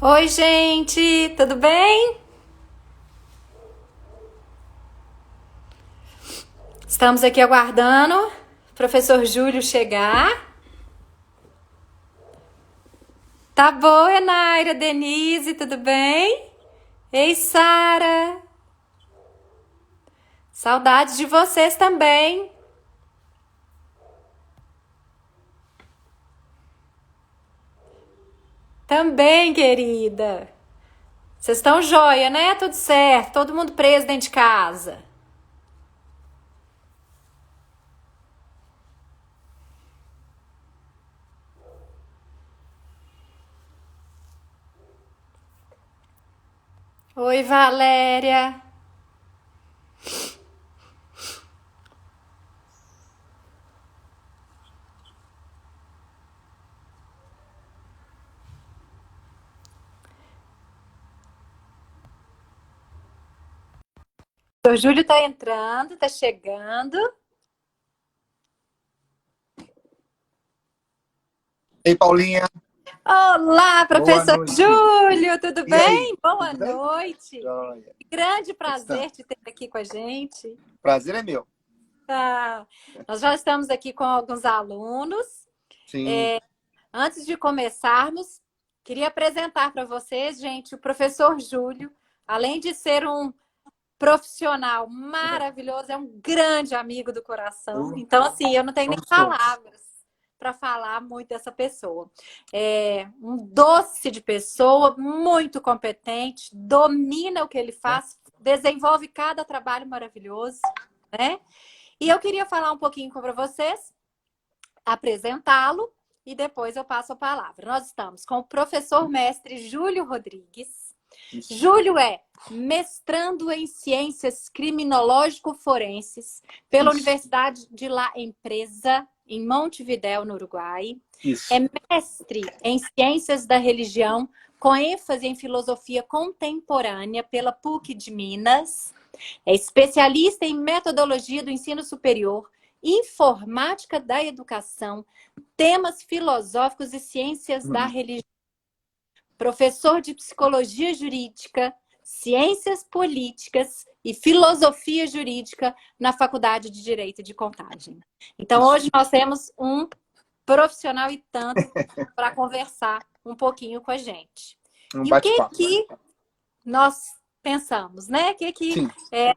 Oi, gente, tudo bem? Estamos aqui aguardando o professor Júlio chegar. Tá boa, Naira, Denise, tudo bem? Ei, Sara, saudades de vocês também. Também, querida. Vocês estão joia, né? Tudo certo, todo mundo preso dentro de casa. Oi, Valéria. O Júlio tá entrando, tá chegando. Ei, Paulinha, Olá, boa professor noite. Júlio, tudo E aí, bem? Boa tudo bem? noite. Joia. Grande Como é que prazer está? te ter aqui com a gente. Prazer é meu. Ah, nós já estamos aqui com alguns alunos. Sim. Antes de começarmos, queria apresentar para vocês, gente, o professor Júlio. Além de ser um profissional maravilhoso, é um grande amigo do coração. Uh, Então, assim, eu não tenho nem Somos todos. palavras para falar muito dessa pessoa. É um doce de pessoa, muito competente, domina o que ele Né? faz, desenvolve cada trabalho maravilhoso, né? E eu queria falar um pouquinho para vocês, apresentá-lo e depois eu passo a palavra. Nós estamos com o professor mestre Júlio Rodrigues. Isso. Júlio é mestrando em Ciências Criminológico-Forenses pela Isso. Universidade de La Empresa, em Montevidéu, no Uruguai. É Isso. mestre em Ciências da Religião, com ênfase em Filosofia Contemporânea pela PUC de Minas. É especialista em Metodologia do Ensino Superior, Informática da Educação, temas filosóficos e ciências da Hum. religião, professor de psicologia jurídica, ciências políticas e filosofia jurídica na Faculdade de Direito de Contagem. Então, Isso. hoje nós temos um profissional e tanto para conversar um pouquinho com a gente. Um E o que bate-papo. que nós pensamos, né? O que Sim.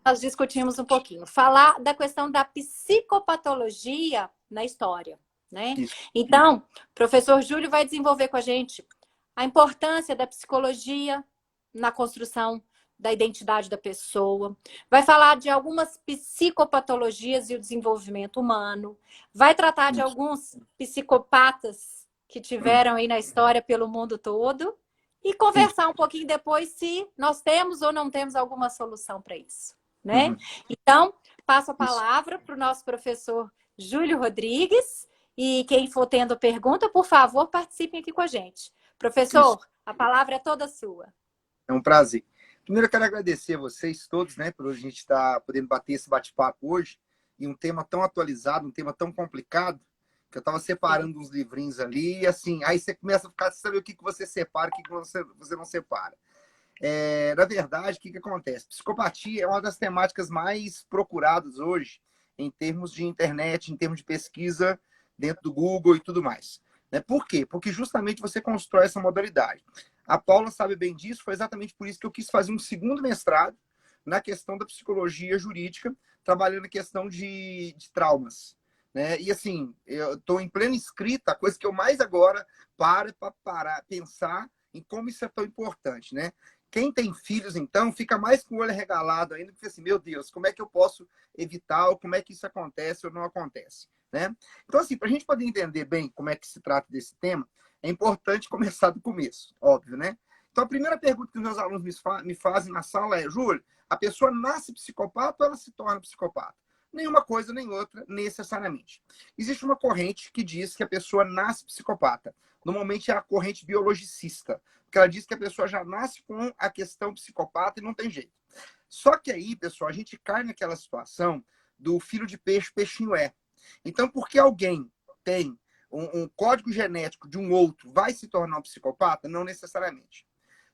nós discutimos um pouquinho? Falar da questão da psicopatologia na história, né? Isso. Então, o professor Júlio vai desenvolver com a gente a importância da psicologia na construção da identidade da pessoa, vai falar de algumas psicopatologias e o desenvolvimento humano, vai tratar de Isso. alguns psicopatas que tiveram aí na história pelo mundo todo e Isso. conversar um pouquinho depois se nós temos ou não temos alguma solução para isso, né? Uhum. Então, passo a Isso. palavra para o nosso professor Júlio Rodrigues e quem for tendo pergunta, por favor, participem aqui com a gente. Isso. Professor, a palavra é toda sua. É um prazer. Primeiro, eu quero agradecer a vocês todos, né, por a gente estar podendo bater esse bate-papo hoje e um tema tão atualizado, um tema tão complicado, que eu estava Sim. separando uns livrinhos ali, e assim, aí você começa a ficar, saber o que você separa, o que você não separa. Na verdade, o que acontece? Psicopatia é uma das temáticas mais procuradas hoje em termos de internet, em termos de pesquisa dentro do Google e tudo mais. Né? Por quê? Porque justamente você constrói essa modalidade. A Paula sabe bem disso, foi exatamente por isso que eu quis fazer um segundo mestrado na questão da psicologia jurídica, trabalhando a questão de traumas. Né? E assim, eu estou em plena escrita, a coisa que eu mais agora para parar, pensar em como isso é tão importante, né? Quem tem filhos, então, fica mais com o olho regalado ainda, porque assim, meu Deus, como é que eu posso evitar, ou como é que isso acontece ou não acontece, né? Então, assim, para a gente poder entender bem como é que se trata desse tema, é importante começar do começo, óbvio, né? Então, a primeira pergunta que os meus alunos me fazem na sala é: Júlio, a pessoa nasce psicopata ou ela se torna psicopata? Nenhuma coisa nem outra, necessariamente. Existe uma corrente que diz que a pessoa nasce psicopata. Normalmente é a corrente biologicista, porque ela diz que a pessoa já nasce com a questão psicopata e não tem jeito. Só que aí, pessoal, a gente cai naquela situação do filho de peixe, peixinho é. Então, porque alguém tem um código genético de um outro, vai se tornar um psicopata? Não necessariamente.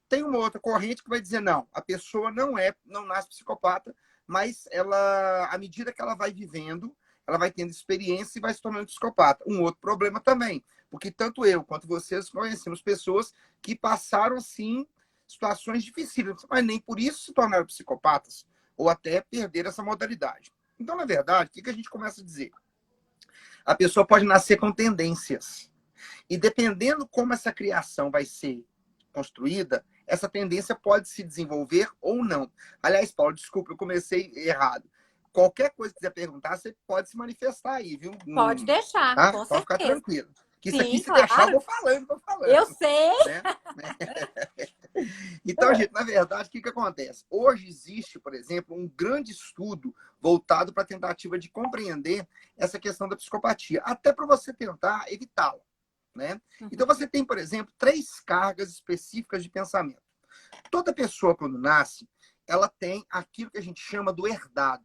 Tem uma outra corrente que vai dizer, não, a pessoa não nasce psicopata, mas ela, à medida que ela vai vivendo, ela vai tendo experiência e vai se tornando psicopata. Um outro problema também, porque tanto eu quanto vocês conhecemos pessoas que passaram, sim, situações difíceis, mas nem por isso se tornaram psicopatas, ou até perderam essa modalidade. Então, na verdade, o que a gente começa a dizer? A pessoa pode nascer com tendências. E dependendo como essa criação vai ser construída, essa tendência pode se desenvolver ou não. Aliás, Paulo, desculpa, eu comecei errado. Qualquer coisa que quiser perguntar, você pode se manifestar aí, viu? Pode deixar, Tá? com Pode ficar certeza. tranquilo. Que isso aqui, Sim, se deixar, eu claro. vou falando. Eu sei. Né? Então, gente, na verdade, o que acontece? Hoje existe, por exemplo, um grande estudo voltado para a tentativa de compreender essa questão da psicopatia, até para você tentar evitá-la. Né? Então, você tem, por exemplo, 3 cargas específicas de pensamento. Toda pessoa, quando nasce, ela tem aquilo que a gente chama do herdado.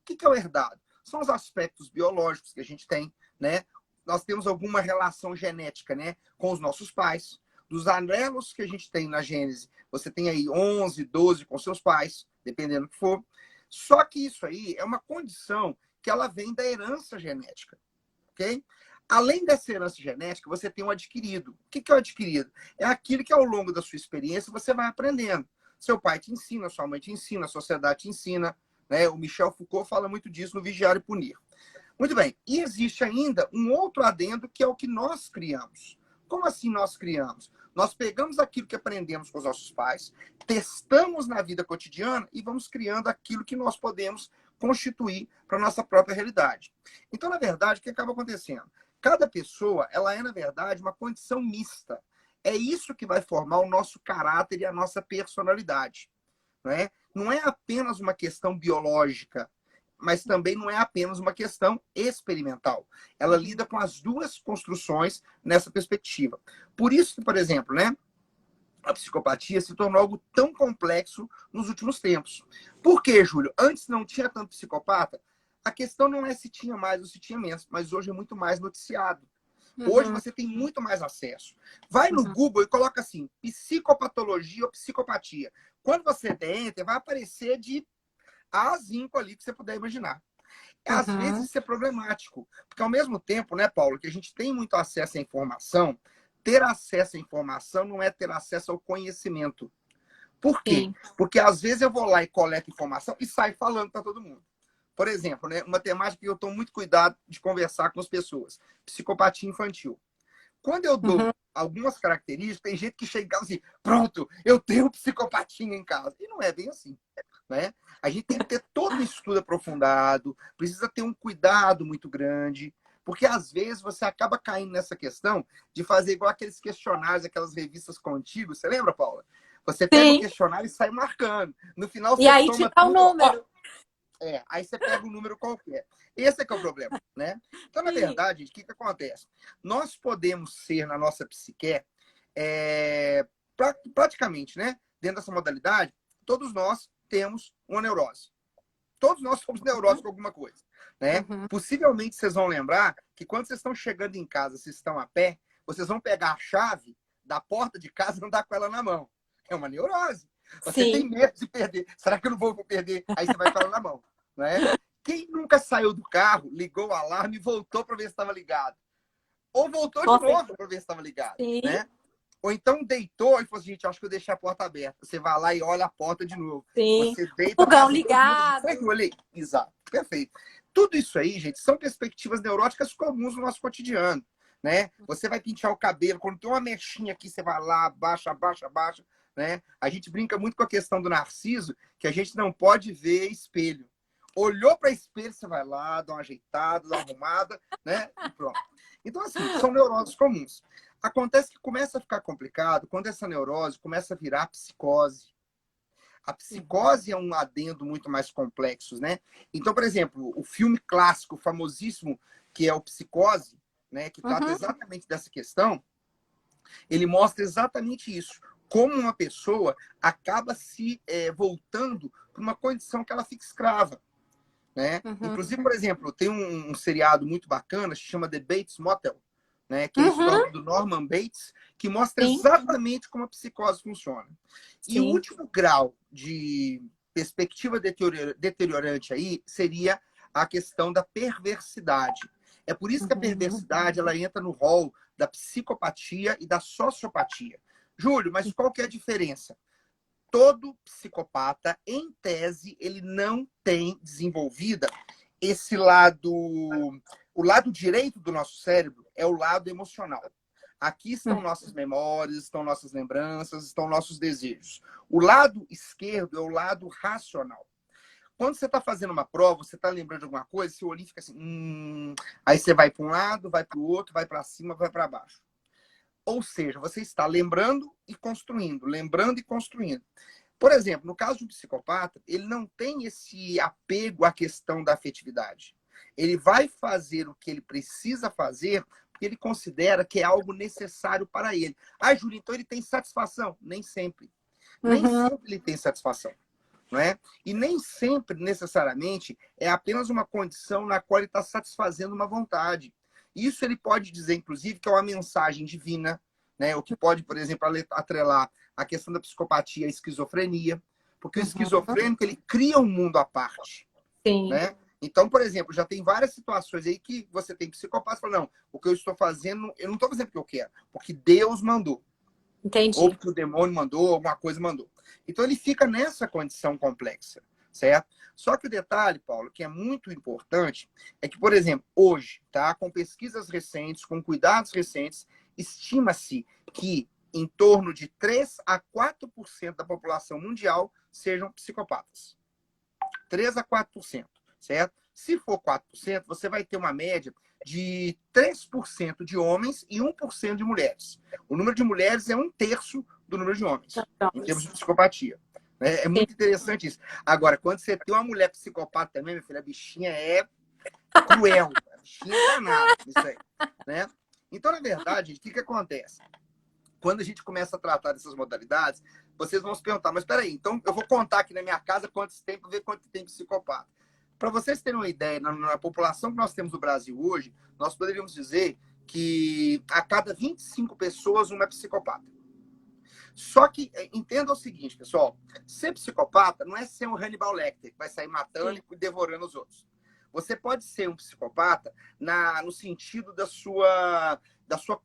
O que é o herdado? São os aspectos biológicos que a gente tem, né? Nós temos alguma relação genética, né, com os nossos pais. Dos anelos que a gente tem na Gênese, você tem aí 11, 12 com seus pais, dependendo do que for. Só que isso aí é uma condição que ela vem da herança genética, ok? Além dessa herança genética, você tem o adquirido. O que é o adquirido? É aquilo que ao longo da sua experiência você vai aprendendo. Seu pai te ensina, sua mãe te ensina, a sociedade te ensina. Né? O Michel Foucault fala muito disso no Vigiar e Punir. Muito bem. E existe ainda um outro adendo que é o que nós criamos. Como assim nós criamos? Nós pegamos aquilo que aprendemos com os nossos pais, testamos na vida cotidiana e vamos criando aquilo que nós podemos constituir para a nossa própria realidade. Então, na verdade, o que acaba acontecendo? Cada pessoa, ela é, na verdade, uma condição mista. É isso que vai formar o nosso caráter e a nossa personalidade. Né? Não é apenas uma questão biológica, mas também não é apenas uma questão experimental. Ela lida com as duas construções nessa perspectiva. Por isso que, por exemplo, né, a psicopatia se tornou algo tão complexo nos últimos tempos. Por quê, Júlio? Antes não tinha tanto psicopata. A questão não é se tinha mais ou se tinha menos, mas hoje é muito mais noticiado. Hoje você tem muito mais acesso. Vai no Google e coloca assim, psicopatologia ou psicopatia. Quando você der enter, vai aparecer de A a Zinco ali que você puder imaginar. Às vezes isso é problemático, porque ao mesmo tempo, né, Paulo, que a gente tem muito acesso à informação, ter acesso à informação não é ter acesso ao conhecimento. Por quê? Sim. Porque às vezes eu vou lá e coleto informação e saio falando para todo mundo. Por exemplo, né, uma temática que eu tomo muito cuidado de conversar com as pessoas, psicopatia infantil. Quando eu dou algumas características, tem gente que chega assim, pronto, eu tenho psicopatia em casa. E não é bem assim. Né? A gente tem que ter todo um estudo aprofundado, precisa ter um cuidado muito grande, porque às vezes você acaba caindo nessa questão de fazer igual aqueles questionários, aquelas revistas contigo. Você lembra, Paula? Você pega o questionário e sai marcando. No final E você aí toma te dá o tudo, número. aí você pega um número qualquer. Esse é que é o problema, né? Então, na verdade, o que acontece? Nós podemos ser, na nossa psique, praticamente, né? Dentro dessa modalidade, todos nós temos uma neurose. Todos nós somos neuróticos com alguma coisa, né? Possivelmente vocês vão lembrar que quando vocês estão chegando em casa, vocês estão a pé, vocês vão pegar a chave da porta de casa e andar com ela na mão. É uma neurose. Você tem medo de perder. Será que eu não vou perder? Aí você vai com ela na mão, né? Quem nunca saiu do carro, ligou o alarme e voltou para ver se estava ligado? Ou voltou de novo para ver se estava ligado, né? Ou então deitou e falou assim, gente, acho que eu deixei a porta aberta. Você vai lá e olha a porta de novo. Sim. Você deita... Fogão ligado. Exato, perfeito. Tudo isso aí, gente, são perspectivas neuróticas comuns no nosso cotidiano. Né? Você vai pentear o cabelo, quando tem uma mechinha aqui, você vai lá, abaixa, abaixa, abaixa. Né? A gente brinca muito com a questão do narciso, que a gente não pode ver espelho. Olhou para espelho, você vai lá, dá uma ajeitada, dá uma arrumada, né? E pronto. Então, assim, são neuroses comuns. Acontece que começa a ficar complicado quando essa neurose começa a virar psicose. A psicose é um adendo muito mais complexo, né? Então, por exemplo, o filme clássico, famosíssimo, que é o Psicose, né? Que trata exatamente dessa questão, ele mostra exatamente isso. Como uma pessoa acaba se voltando para uma condição que ela fica escrava. Né? Inclusive, por exemplo, tem um seriado muito bacana, se chama The Bates Motel, né? Que é a Uhum. história do Norman Bates, que mostra Sim, exatamente como a psicose funciona. E o sim. último grau de perspectiva deteriorante aí seria a questão da perversidade. É por isso que a Uhum. perversidade ela entra no rol da psicopatia e da sociopatia. Júlio, mas qual que é a diferença? Todo psicopata, em tese, ele não tem desenvolvida esse lado. O lado direito do nosso cérebro é o lado emocional. Aqui estão nossas memórias, estão nossas lembranças, estão nossos desejos. O lado esquerdo é o lado racional. Quando você está fazendo uma prova, você está lembrando de alguma coisa, seu olhinho fica assim. Aí você vai para um lado, vai para o outro, vai para cima, vai para baixo. Ou seja, você está lembrando e construindo, lembrando e construindo. Por exemplo, no caso de um psicopata, ele não tem esse apego à questão da afetividade. Ele vai fazer o que ele precisa fazer porque ele considera que é algo necessário para ele. Ah, Júlio, então ele tem satisfação? Nem sempre. Nem Uhum. sempre ele tem satisfação. Não é? E nem sempre, necessariamente, é apenas uma condição na qual ele está satisfazendo uma vontade. Isso ele pode dizer, inclusive, que é uma mensagem divina, né? O que pode, por exemplo, atrelar a questão da psicopatia à esquizofrenia, porque o Uhum. esquizofrênico ele cria um mundo à parte, Sim, né? Então, por exemplo, já tem várias situações aí que você tem psicopatas que falam, não, o que eu estou fazendo, eu não estou fazendo porque eu quero, porque Deus mandou. Ou entendi. porque o demônio mandou, alguma coisa mandou. Então ele fica nessa condição complexa, certo? Só que o detalhe, Paulo, que é muito importante, é que, por exemplo, hoje, tá, com pesquisas recentes, com cuidados recentes, estima-se que em torno de 3 a 4% da população mundial sejam psicopatas. 3 a 4%, certo? Se for 4%, você vai ter uma média de 3% de homens e 1% de mulheres. O número de mulheres é um terço do número de homens, em termos de psicopatia. É Sim. muito interessante isso. Agora, quando você tem uma mulher psicopata também, minha filha, a bichinha é cruel. A bichinha é danada, isso aí. Né? Então, na verdade, o que acontece? Quando a gente começa a tratar dessas modalidades, vocês vão se perguntar, mas espera aí, então eu vou contar aqui na minha casa quantos tem para ver quanto tem psicopata. Para vocês terem uma ideia, na população que nós temos no Brasil hoje, nós poderíamos dizer que a cada 25 pessoas, uma é psicopata. Só que entenda o seguinte, pessoal, ser psicopata não é ser um Hannibal Lecter, que vai sair matando Sim. e devorando os outros. Você pode ser um psicopata no sentido da sua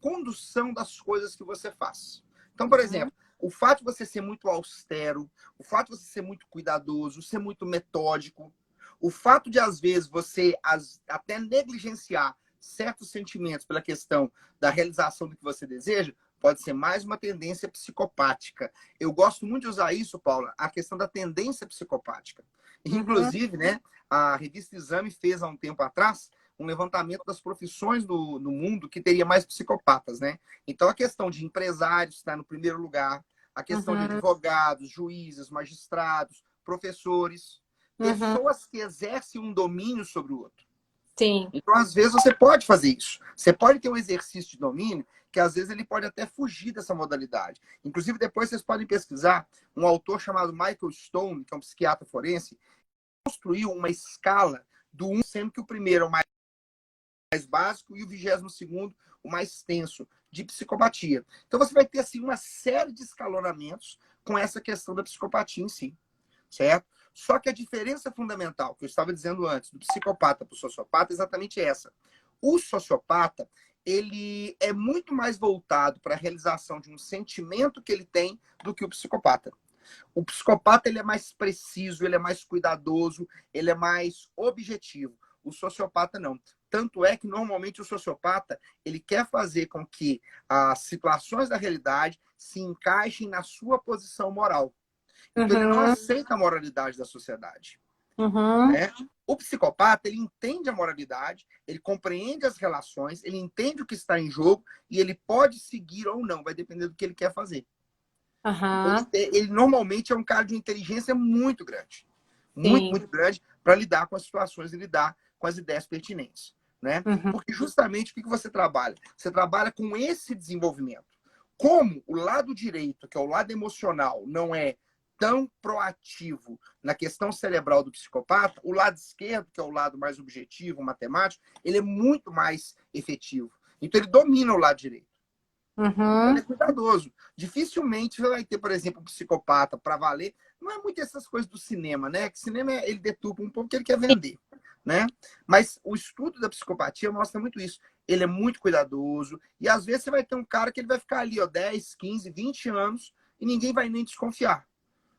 condução das coisas que você faz. Então, por Uhum. exemplo, o fato de você ser muito austero, o fato de você ser muito cuidadoso, ser muito metódico, o fato de, às vezes, você até negligenciar certos sentimentos pela questão da realização do que você deseja, pode ser mais uma tendência psicopática. Eu gosto muito de usar isso, Paula, a questão da tendência psicopática. Uhum. Inclusive, né, a revista Exame fez há um tempo atrás um levantamento das profissões do mundo que teria mais psicopatas, né? Então, a questão de empresários está no primeiro lugar, a questão de Uhum. advogados, juízes, magistrados, professores, Uhum. pessoas que exercem um domínio sobre o outro. Sim. Então, às vezes, você pode fazer isso. Você pode ter um exercício de domínio que, às vezes, ele pode até fugir dessa modalidade. Inclusive, depois vocês podem pesquisar um autor chamado Michael Stone, que é um psiquiatra forense, construiu uma escala do 1, sendo que o primeiro é o mais básico e o 22º o mais tenso, de psicopatia. Então, você vai ter, assim, uma série de escalonamentos com essa questão da psicopatia em si, certo? Só que a diferença fundamental, que eu estava dizendo antes, do psicopata para o sociopata, é exatamente essa. O sociopata, ele é muito mais voltado para a realização de um sentimento que ele tem do que o psicopata. O psicopata, ele é mais preciso, ele é mais cuidadoso, ele é mais objetivo. O sociopata não. Tanto é que, normalmente, o sociopata, ele quer fazer com que as situações da realidade se encaixem na sua posição moral. Então, ele não Uhum. aceita a moralidade da sociedade, Uhum. né? O psicopata, ele entende a moralidade, ele compreende as relações, ele entende o que está em jogo e ele pode seguir ou não, vai depender do que ele quer fazer. Então, Uhum. ele normalmente é um cara de inteligência muito grande. Muito, Sim. muito grande para lidar com as situações e lidar com as ideias pertinentes, né? Uhum. Porque justamente o que você trabalha? Você trabalha com esse desenvolvimento. Como o lado direito, que é o lado emocional, não é tão proativo na questão cerebral do psicopata, o lado esquerdo, que é o lado mais objetivo, matemático, ele é muito mais efetivo. Então ele domina o lado direito. Então ele Uhum. é cuidadoso. Dificilmente você vai ter, por exemplo, um psicopata para valer. Não é muito essas coisas do cinema, né? Que cinema ele deturpa um pouco que ele quer vender, né? Mas o estudo da psicopatia mostra muito isso. Ele é muito cuidadoso e às vezes você vai ter um cara que ele vai ficar ali, ó, 10, 15, 20 anos e ninguém vai nem desconfiar,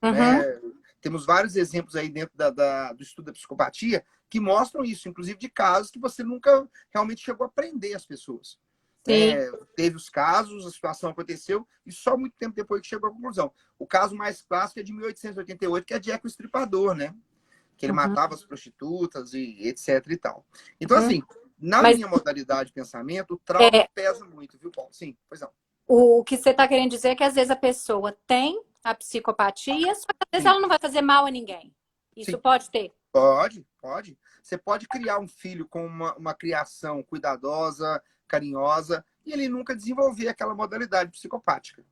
né? Uhum. Temos vários exemplos aí dentro do estudo da psicopatia que mostram isso, inclusive de casos que você nunca realmente chegou a prender as pessoas. Sim. Teve os casos, a situação aconteceu, e só muito tempo depois que chegou à conclusão. O caso mais clássico é de 1888, que é Jack o Estripador, né? Que ele Uhum. matava as prostitutas e etc e tal. Então, Uhum. assim, na Mas minha modalidade de pensamento, o trauma é, pesa muito, viu, Paulo? Sim, pois não. o que você está querendo dizer é que às vezes a pessoa tem a psicopatia, só que às vezes Sim, ela não vai fazer mal a ninguém. Isso sim. pode ter. Pode, pode. Você pode criar um filho com uma criação cuidadosa, carinhosa, e ele nunca desenvolver aquela modalidade psicopática,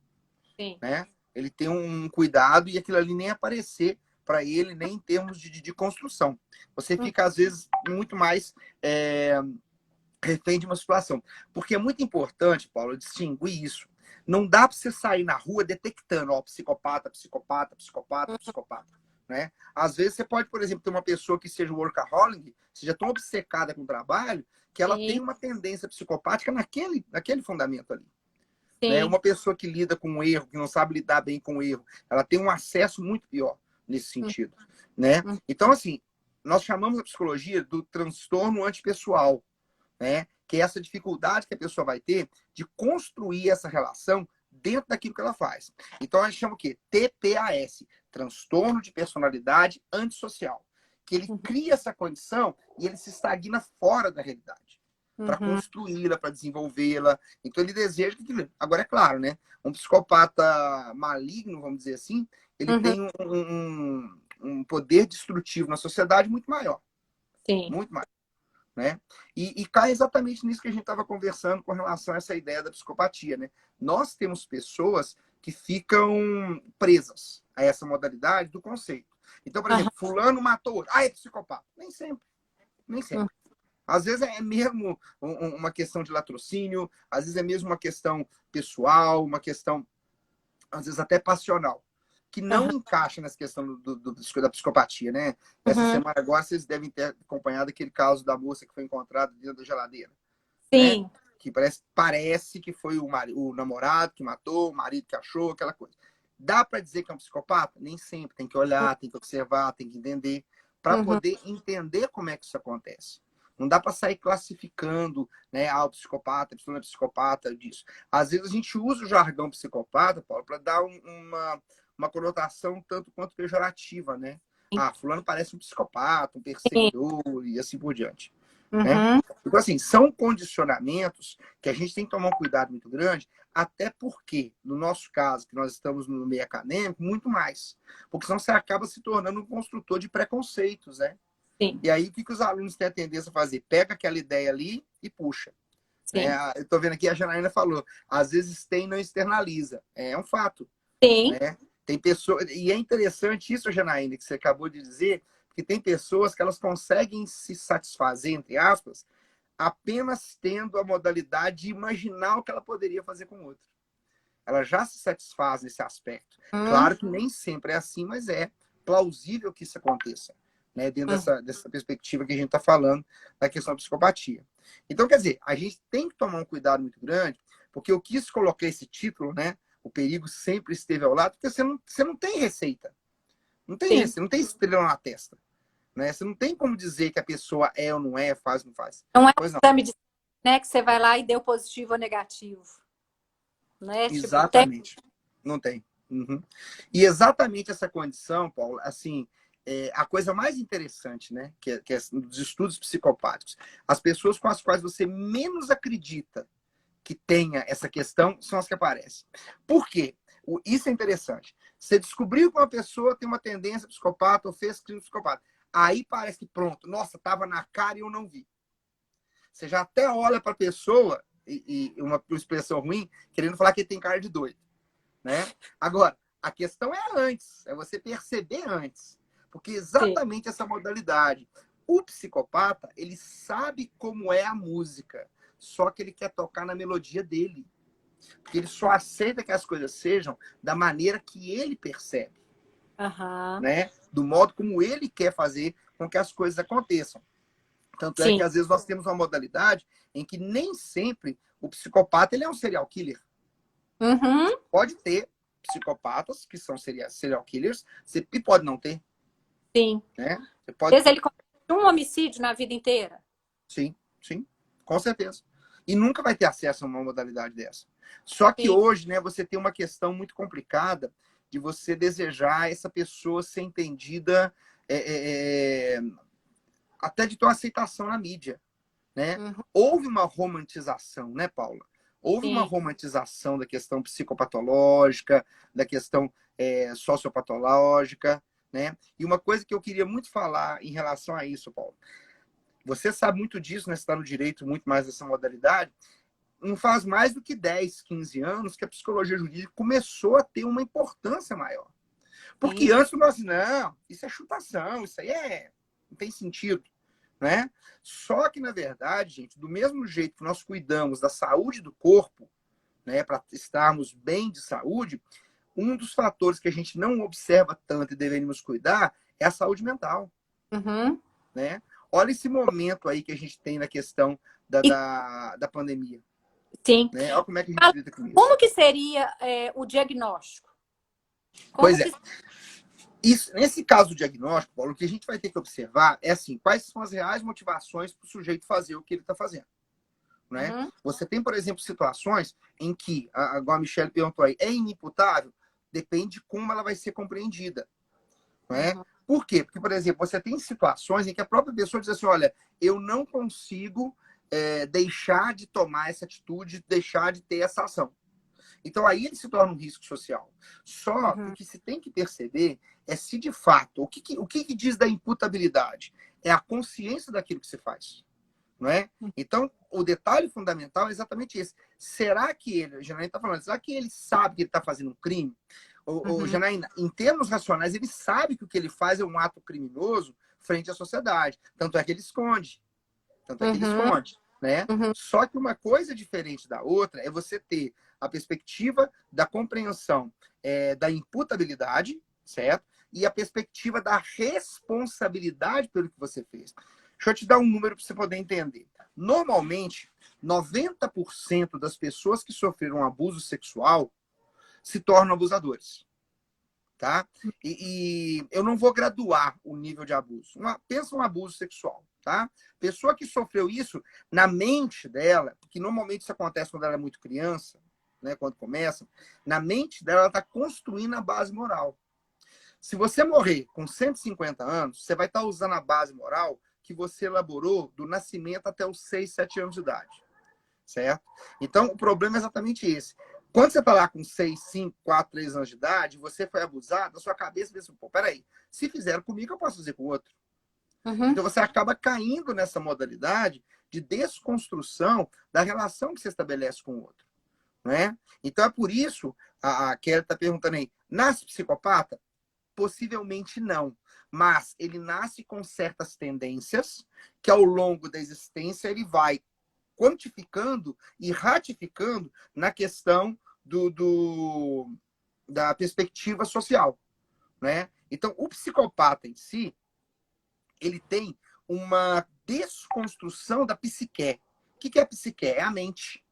Sim. né? Ele tem um cuidado e aquilo ali nem aparecer para ele, nem em termos de construção. Você Uhum. fica, às vezes, muito mais refém de uma situação. Porque é muito importante, Paulo, distinguir isso. Não dá para você sair na rua detectando, ó, psicopata, psicopata, psicopata, psicopata. Né? Às vezes você pode, por exemplo, ter uma pessoa que seja workaholic, seja tão obcecada com o trabalho, que ela tem Sim. uma tendência psicopática naquele fundamento ali. Né? Sim. Uma pessoa que lida com o erro, que não sabe lidar bem com o erro, ela tem um acesso muito pior nesse sentido. Né? Uhum. Então, assim, nós chamamos a psicologia do transtorno antipessoal, né? Que é essa dificuldade que a pessoa vai ter de construir essa relação dentro daquilo que ela faz. Então, a gente chama o quê? TPAS, transtorno de personalidade antissocial. Que ele cria essa condição e ele se estagna fora da realidade para Uhum. construí-la, para desenvolvê-la. Então, ele deseja que... Agora, é claro, né? Um psicopata maligno, vamos dizer assim, ele Uhum. tem um poder destrutivo na sociedade muito maior. Sim. Muito maior. Né? E cai exatamente nisso que a gente estava conversando com relação a essa ideia da psicopatia. Né? Nós temos pessoas que ficam presas a essa modalidade do conceito. Então, por Aham. exemplo, fulano matou outro. Ah, é psicopata. Nem sempre. Nem Uhum. sempre. Às vezes é mesmo uma questão de latrocínio, às vezes é mesmo uma questão pessoal, uma questão, às vezes, até passional, que não Aham. encaixa nessa questão da psicopatia, né? Essa Uhum. semana agora vocês devem ter acompanhado aquele caso da moça que foi encontrada dentro da geladeira, né? Sim. Que parece que foi o namorado que matou, o marido que achou, aquela coisa. Dá para dizer que é um psicopata? Nem sempre. Tem que olhar, tem que observar, tem que entender, para Uhum. poder entender como é que isso acontece. Não dá para sair classificando, né? Ah, o psicopata, a pessoa não é psicopata, disso. Às vezes a gente usa o jargão psicopata, Paulo, para dar uma conotação tanto quanto pejorativa, né? Ah, fulano parece um psicopata, um Sim. perseguidor e assim por diante. Né? Uhum. Então, assim, são condicionamentos que a gente tem que tomar um cuidado muito grande, até porque, no nosso caso, que nós estamos no meio acadêmico, muito mais. Porque senão você acaba se tornando um construtor de preconceitos, né? Sim. E aí, o que os alunos têm a tendência a fazer? Pega aquela ideia ali e puxa. Né? Sim. Eu estou vendo aqui, a Janaína falou, às vezes tem e não externaliza. É um fato. Sim. Né? Tem pessoas, e é interessante isso, Janaína, que você acabou de dizer, que tem pessoas que elas conseguem se satisfazer, entre aspas, apenas tendo a modalidade de imaginar o que ela poderia fazer com o outro. Ela já se satisfaz nesse aspecto. Uhum. Claro que nem sempre é assim, mas é plausível que isso aconteça, né? Dentro Uhum. dessa perspectiva que a gente está falando da questão da psicopatia. Então, quer dizer, a gente tem que tomar um cuidado muito grande, porque eu quis colocar esse título, né? O perigo sempre esteve ao lado, porque você não tem receita. Não tem Sim. receita, não tem estrela na testa. Né? Você não tem como dizer que a pessoa é ou não é, faz ou não faz. Não é Pois não. um exame de, né, que você vai lá e deu positivo ou negativo. Né? Tipo, tem. Exatamente. Não tem. Uhum. E exatamente essa condição, Paulo, assim, a coisa mais interessante, né, que é dos estudos psicopáticos, as pessoas com as quais você menos acredita que tenha essa questão são as que aparecem. Por quê? Isso é interessante. Você descobriu que uma pessoa tem uma tendência psicopata ou fez crime psicopata. Aí parece que pronto, nossa, estava na cara e eu não vi. Você já até olha para a pessoa, e uma expressão ruim, querendo falar que ele tem cara de doido. Né? Agora, a questão é antes, é você perceber antes. Porque Sim. exatamente essa modalidade. O psicopata, ele sabe como é a música, só que ele quer tocar na melodia dele. Porque ele só aceita que as coisas sejam da maneira que ele percebe, Aham. né? Do modo como ele quer fazer com que as coisas aconteçam. Tanto é que, Sim. às vezes, nós temos uma modalidade em que nem sempre o psicopata ele é um serial killer. Uhum. Pode ter psicopatas que são serial killers, e pode não ter, Sim. né? Você Às pode vezes ter. ele comete um homicídio na vida inteira. Sim, sim, com certeza. E nunca vai ter acesso a uma modalidade dessa. Só que Sim. hoje, né, você tem uma questão muito complicada de você desejar essa pessoa ser entendida, até de ter uma aceitação na mídia, né? Uhum. Houve uma romantização, né, Paula? Houve uma Sim. romantização da questão psicopatológica, da questão sociopatológica, né? E uma coisa que eu queria muito falar em relação a isso, Paulo, você sabe muito disso, né? Você está no direito muito mais dessa modalidade. Não faz mais do que 10, 15 anos que a psicologia jurídica começou a ter uma importância maior. Porque Sim. antes nós, não, isso é chutação, isso aí não tem sentido, né? Só que, na verdade, gente, do mesmo jeito que nós cuidamos da saúde do corpo, né, para estarmos bem de saúde, um dos fatores que a gente não observa tanto e deveríamos cuidar é a saúde mental, Uhum. né? Olha esse momento aí que a gente tem na questão da, E, da, da pandemia, sim. né? Olha como é que a gente Mas lida com isso. como que seria o diagnóstico? Pois Como é. que... Isso, nesse caso do diagnóstico, Paulo, o que a gente vai ter que observar é assim, quais são as reais motivações para o sujeito fazer o que ele está fazendo, né? Uhum. Você tem, por exemplo, situações em que, igual a Michelle perguntou aí, é inimputável? Depende de como ela vai ser compreendida, né? Uhum. Por quê? Porque, por exemplo, você tem situações em que a própria pessoa diz assim, olha, eu não consigo deixar de tomar essa atitude, deixar de ter essa ação. Então, aí ele se torna um risco social. Só que o Uhum. que se tem que perceber é se, de fato, o que diz da imputabilidade? É a consciência daquilo que se faz. Não é? Então, o detalhe fundamental é exatamente esse. Será que ele, Janaína está falando, será que ele sabe que ele está fazendo um crime? Uhum. Janaína, em termos racionais, ele sabe que o que ele faz é um ato criminoso frente à sociedade. Tanto é que ele esconde. Tanto é que ele Uhum. esconde, né? Uhum. Só que uma coisa diferente da outra é você ter a perspectiva da compreensão da imputabilidade, certo? E a perspectiva da responsabilidade pelo que você fez. Deixa eu te dar um número para você poder entender. Normalmente, 90% das pessoas que sofreram abuso sexual se tornam abusadores. Tá? E eu não vou graduar o nível de abuso. Pensa um abuso sexual, tá? Pessoa que sofreu isso, na mente dela, porque normalmente isso acontece quando ela é muito criança, né? Quando começa, na mente dela, ela está construindo a base moral. Se você morrer com 150 anos, você vai estar usando a base moral que você elaborou do nascimento até os 6, 7 anos de idade. Certo? Então, o problema é exatamente esse. Quando você está lá com 6, 5, 4, 3 anos de idade, você foi abusado, a sua cabeça pensa, pô, peraí, se fizeram comigo, eu posso fazer com o outro. Uhum. Então, você acaba caindo nessa modalidade de desconstrução da relação que você estabelece com o outro. Né? Então, é por isso, a Kelly está perguntando aí, nasce psicopata? Possivelmente não. Mas ele nasce com certas tendências que, ao longo da existência, ele vai quantificando e ratificando na questão da perspectiva social, né? Então, o psicopata em si, ele tem uma desconstrução da psique. O que é a psique? É a mente,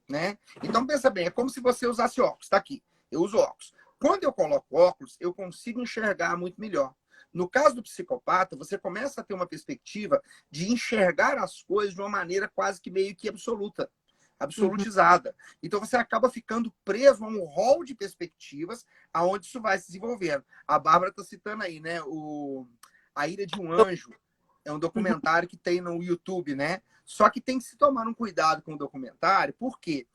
né? Então, pensa bem, é como se você usasse óculos. Tá aqui, eu uso óculos. Quando eu coloco óculos, eu consigo enxergar muito melhor. No caso do psicopata, você começa a ter uma perspectiva de enxergar as coisas de uma maneira quase que meio que absoluta, Uhum. absolutizada. Então você acaba ficando preso a um rol de perspectivas aonde isso vai se desenvolvendo. A Bárbara está citando aí, né? A Ira de um Anjo é um Uhum. documentário que tem no YouTube, né? Só que tem que se tomar um cuidado com o documentário, porque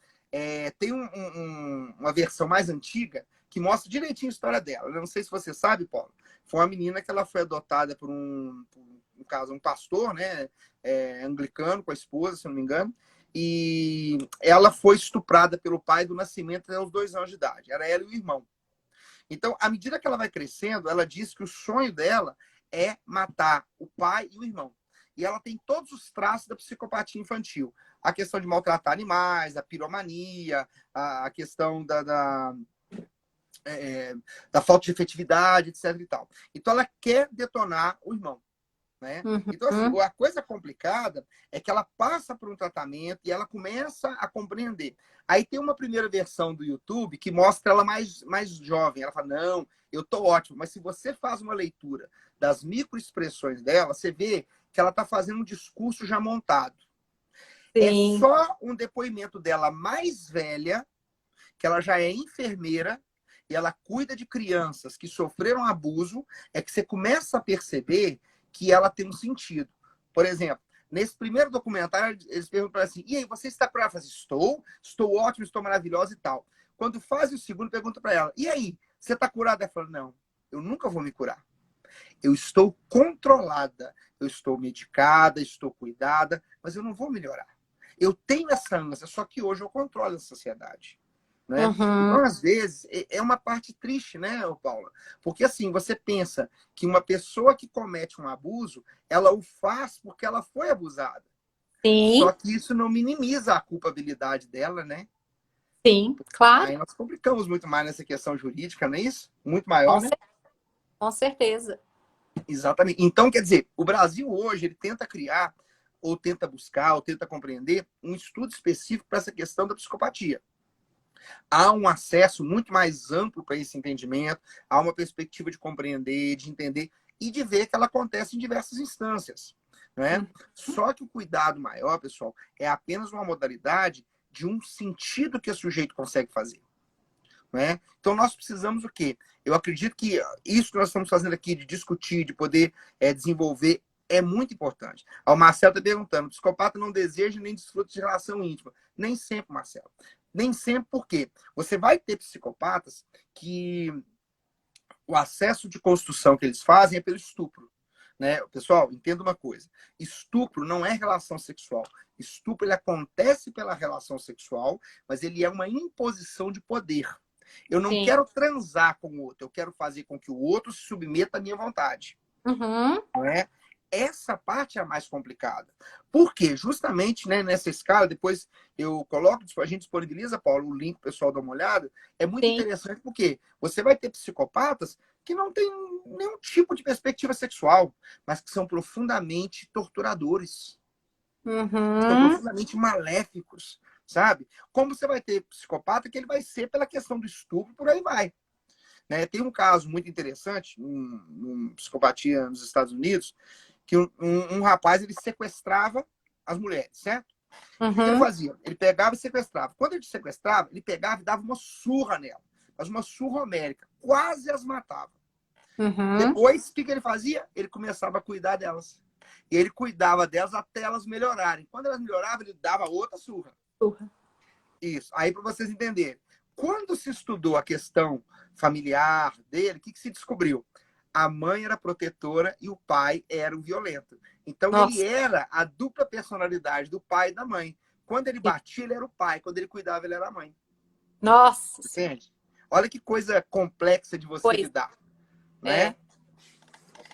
tem uma versão mais antiga que mostra direitinho a história dela. Eu não sei se você sabe, Paulo. Foi uma menina que ela foi adotada por no caso, um pastor, né? Anglicano, com a esposa, se não me engano. E ela foi estuprada pelo pai do nascimento até os 2 anos de idade. Era ela e o irmão. Então, à medida que ela vai crescendo, ela diz que o sonho dela é matar o pai e o irmão. E ela tem todos os traços da psicopatia infantil. a questão de maltratar animais, a piromania, a questão da falta de efetividade, etc. e tal. Então, ela quer detonar o irmão. Né? Então, assim, Uhum. a coisa complicada é que ela passa por um tratamento e ela começa a compreender. Aí tem uma primeira versão do YouTube que mostra ela mais jovem. Ela fala, não, eu tô ótimo. Mas se você faz uma leitura das microexpressões dela, você vê que ela está fazendo um discurso já montado. É Sim. só um depoimento dela mais velha, que ela já é enfermeira, e ela cuida de crianças que sofreram abuso, é que você começa a perceber que ela tem um sentido. Por exemplo, nesse primeiro documentário, eles perguntam assim, e aí, você está curada? Ela fala assim, estou ótimo, estou maravilhosa e tal. Quando faz o segundo, pergunta para ela, e aí, você está curada? Ela fala, não, eu nunca vou me curar. Eu estou controlada, eu estou medicada, estou cuidada, mas eu não vou melhorar. Eu tenho essa ânsia, só que hoje eu controlo a sociedade. Né? Uhum. Então, às vezes, é uma parte triste, né, Paula? Porque, assim, você pensa que uma pessoa que comete um abuso, ela o faz porque ela foi abusada. Só Sim, que isso não minimiza a culpabilidade dela, né? sim, claro. Aí nós complicamos muito mais nessa questão jurídica, não é isso? Muito Com, maior, né? cer- com certeza. Exatamente. Então, quer dizer, o Brasil hoje, ele tenta criar, ou tenta buscar, ou tenta compreender um estudo específico para essa questão da psicopatia. Há um acesso muito mais amplo para esse entendimento, há uma perspectiva de compreender, de entender e de ver que ela acontece em diversas instâncias. Né? Uhum. Só que o cuidado maior, pessoal, é apenas uma modalidade de um sentido que o sujeito consegue fazer. Né? Então, nós precisamos o quê? Eu acredito que isso que nós estamos fazendo aqui, de discutir, de poder desenvolver, é muito importante. O Marcelo está perguntando, o psicopata não deseja nem desfruta de relação íntima. Nem sempre, Marcelo. Nem sempre, porque você vai ter psicopatas que o acesso de construção que eles fazem é pelo estupro. Né? Pessoal, entenda uma coisa. Estupro não é relação sexual. Estupro ele acontece pela relação sexual, mas ele é uma imposição de poder. Eu não Sim. quero transar com o outro, eu quero fazer com que o outro se submeta à minha vontade. Uhum. Não é? Essa parte é a mais complicada. Por quê? Justamente, né, nessa escala, depois eu coloco, a gente disponibiliza, Paulo, o link, o pessoal dá uma olhada. É muito Sim. interessante porque você vai ter psicopatas que não têm nenhum tipo de perspectiva sexual, mas que são profundamente torturadores, são Uhum. profundamente maléficos, sabe? Como você vai ter psicopata que ele vai ser pela questão do estupro, por aí vai. Né? Tem um caso muito interessante, psicopatia nos Estados Unidos, que um rapaz ele sequestrava as mulheres, certo? O que ele Uhum. fazia? Ele pegava e sequestrava. Quando ele sequestrava, ele pegava e dava uma surra nela. Mas uma surra homérica. Quase as matava. Uhum. Depois, o que ele fazia? Ele começava a cuidar delas. E ele cuidava delas até elas melhorarem. Quando elas melhoravam, ele dava outra surra. Uhum. Isso. Aí, para vocês entenderem. Quando se estudou a questão familiar dele, o que se descobriu? A mãe era protetora e o pai era o violento. Então, ele Nossa. era a dupla personalidade do pai e da mãe. Quando ele batia, ele era o pai. Quando ele cuidava, ele era a mãe. Nossa Senhora. Entende? Olha que coisa complexa de você Pois lidar. é. Né?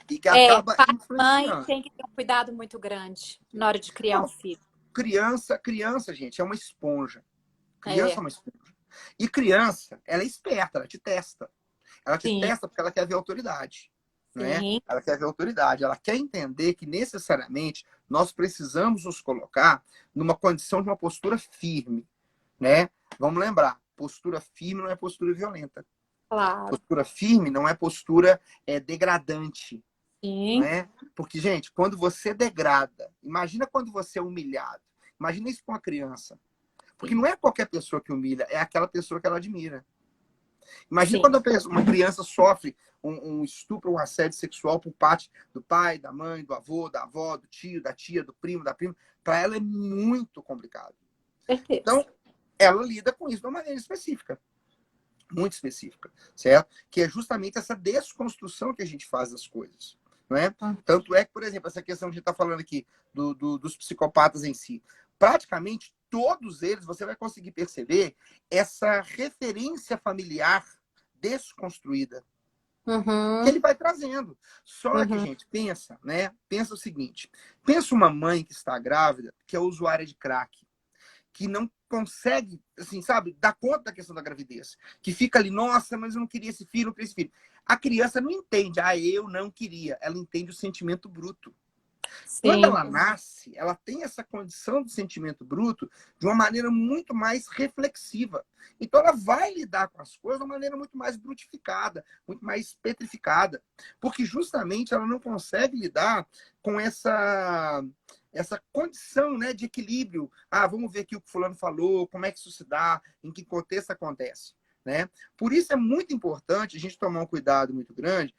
E que acaba Pai e mãe influenciando. tem que ter um cuidado muito grande na hora de criar um Não, filho. criança, gente, é uma esponja. Criança é É. uma esponja. E criança, ela é esperta, ela te testa. Ela te Sim. testa porque ela quer ver autoridade. Né? Sim. Ela quer ver autoridade. Ela quer entender que necessariamente nós precisamos nos colocar numa condição de uma postura firme. Né? Vamos lembrar, postura firme não é postura violenta. Claro. Postura firme não é postura degradante. Não Sim. é? Porque, gente, quando você degrada, imagina quando você é humilhado. Imagina isso para uma criança. Porque Sim. não é qualquer pessoa que humilha, é aquela pessoa que ela admira. Imagina Sim. quando uma criança sofre um estupro, um assédio sexual por parte do pai, da mãe, do avô, da avó, do tio, da tia, do primo, da prima. Para ela é muito complicado. Certeza. Então, ela lida com isso de uma maneira específica. Muito específica, certo? Que é justamente essa desconstrução que a gente faz das coisas. Não é? Hum. Tanto é que, por exemplo, essa questão que a gente está falando aqui dos psicopatas em si, praticamente todos eles você vai conseguir perceber essa referência familiar desconstruída que Uhum. ele vai trazendo. Só que, Uhum. gente, pensa, né? Pensa o seguinte: pensa uma mãe que está grávida, que é usuária de crack. que não consegue, assim, sabe, dar conta da questão da gravidez. Que fica ali, nossa, mas eu não queria esse filho, não queria esse filho. A criança não entende, eu não queria. Ela entende o sentimento bruto. Quando Sim. ela nasce, ela tem essa condição de sentimento bruto de uma maneira muito mais reflexiva. Então, ela vai lidar com as coisas de uma maneira muito mais brutificada, muito mais petrificada. Porque, justamente, ela não consegue lidar com essa condição, né, de equilíbrio. Vamos ver aqui o que o fulano falou, como é que isso se dá, em que contexto acontece. Né? Por isso é muito importante a gente tomar um cuidado muito grande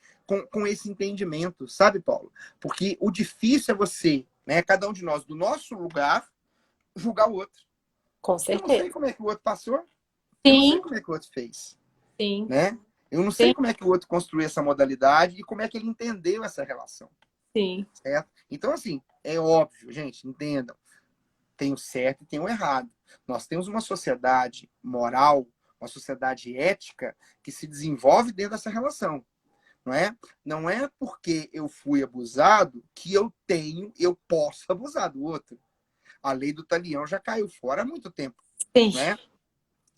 com esse entendimento, sabe, Paulo? Porque o difícil é você, né, cada um de nós, do nosso lugar, julgar o outro. Com Eu não sei certeza. como é que o outro passou, eu não sei Sim, como é que o outro fez, sim, né? Eu não sei sim, como é que o outro construiu essa modalidade e como é que ele entendeu essa relação, sim. certo? Então, assim, é óbvio, gente, entendam, tem o certo e tem o errado. Nós temos uma sociedade moral, uma sociedade ética que se desenvolve dentro dessa relação. Não é? Não é porque eu fui abusado que eu posso abusar do outro. A lei do talião já caiu fora há muito tempo, Sim, não é?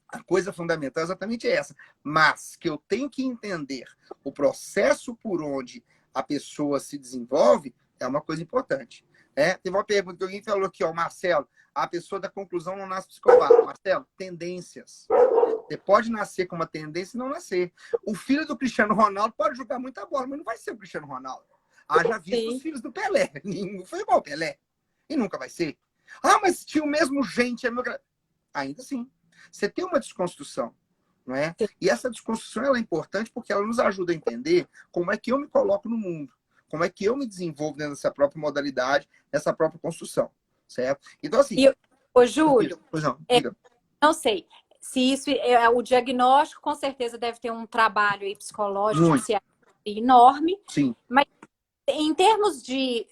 A coisa fundamental é exatamente essa. Mas que eu tenho que entender o processo por onde a pessoa se desenvolve é uma coisa importante. Teve uma pergunta que alguém falou aqui, Marcelo, a pessoa da conclusão não nasce psicopata. Marcelo, tendências. Você pode nascer com uma tendência e não nascer. O filho do Cristiano Ronaldo pode jogar muita bola, mas não vai ser o Cristiano Ronaldo. Já visto os sim. filhos do Pelé. Nenhum foi igual ao Pelé. E nunca vai ser. Mas tinha o mesmo gente. Ainda assim. Você tem uma desconstrução. Não é? E essa desconstrução ela é importante porque ela nos ajuda a entender como é que eu me coloco no mundo. Como é que eu me desenvolvo dentro dessa própria modalidade, dessa própria construção. Certo? Então, assim. E, ô, Júlio, Pois não, diga. não sei se isso é o diagnóstico, com certeza deve ter um trabalho aí psicológico, Muito. psiquiátrico enorme, Sim. mas em termos de,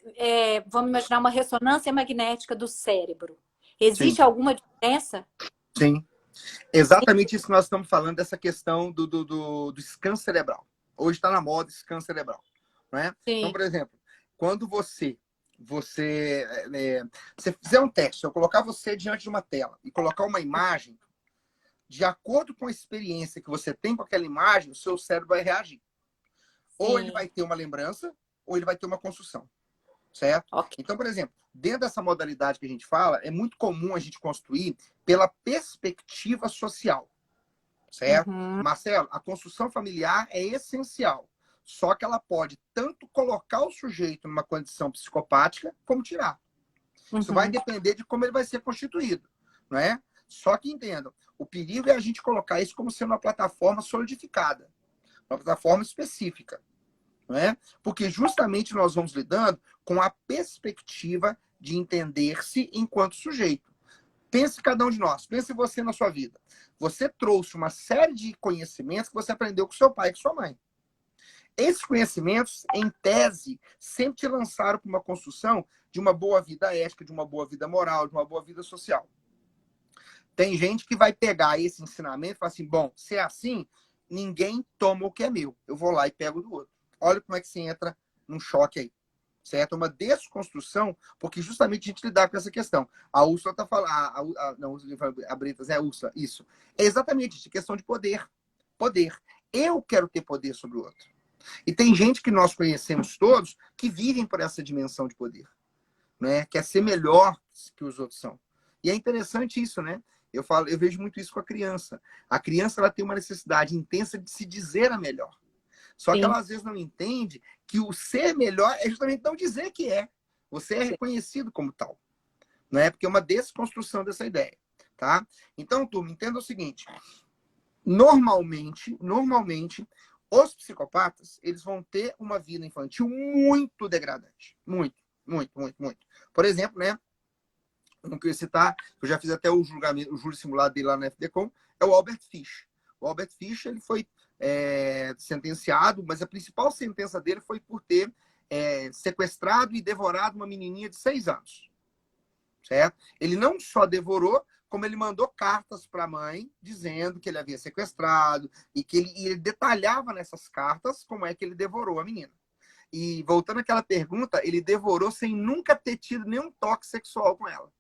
vamos imaginar uma ressonância magnética do cérebro, Sim. existe alguma diferença? Sim. Exatamente isso que nós estamos falando, dessa questão do scan cerebral. Hoje está na moda scan cerebral. Não é? Então, Sim. por exemplo, quando você fizer um teste, eu colocar você diante de uma tela e colocar uma imagem, de acordo com a experiência que você tem com aquela imagem, o seu cérebro vai reagir. Ou ele Sim. vai ter uma lembrança, ou ele vai ter uma construção. Certo? Ok. Então, por exemplo, dentro dessa modalidade que a gente fala, é muito comum a gente construir pela perspectiva social. Certo? Uhum. Marcelo, a construção familiar é essencial. Só que ela pode tanto colocar o sujeito numa condição psicopática, como tirar. Isso vai Uhum. depender de como ele vai ser constituído. Não é? Só que entendam, o perigo é a gente colocar isso como sendo uma plataforma solidificada, uma plataforma específica. Não é? Porque justamente nós vamos lidando com a perspectiva de entender-se enquanto sujeito. Pense cada um de nós, pense você na sua vida. Você trouxe uma série de conhecimentos que você aprendeu com seu pai e com sua mãe. Esses conhecimentos, em tese, sempre te lançaram para uma construção de uma boa vida ética, de uma boa vida moral, de uma boa vida social. Tem gente que vai pegar esse ensinamento e falar assim, bom, se é assim, ninguém toma o que é meu. Eu vou lá e pego do outro. Olha como é que você entra num choque aí. Certo? Uma desconstrução, porque justamente a gente lidar com essa questão. A Úrsula está falando. Não, a Bretas, é a Úrsula, isso. É exatamente isso, questão de poder. Poder. Eu quero ter poder sobre o outro. E tem gente que nós conhecemos todos que vivem por essa dimensão de poder. Né? Quer ser melhor que os outros são. E é interessante isso, né? Eu vejo muito isso com a criança. A criança ela tem uma necessidade intensa de se dizer a melhor. Só que Sim. ela às vezes não entende que o ser melhor é justamente não dizer que é. Você é reconhecido como tal. Não é? Porque é uma desconstrução dessa ideia. Tá? Então, turma, entenda o seguinte. Normalmente, os psicopatas, eles vão ter uma vida infantil muito degradante. Muito, muito, muito, muito. Por exemplo, né? Eu não queria citar, eu já fiz até o julgamento, o júri simulado dele lá na FDCom, é o Albert Fish. O Albert Fish, ele foi sentenciado, mas a principal sentença dele foi por ter sequestrado e devorado uma menininha de 6 anos. Certo? Ele não só devorou, como ele mandou cartas para a mãe dizendo que ele havia sequestrado e que ele detalhava nessas cartas como é que ele devorou a menina. E voltando àquela pergunta, ele devorou sem nunca ter tido nenhum toque sexual com ela.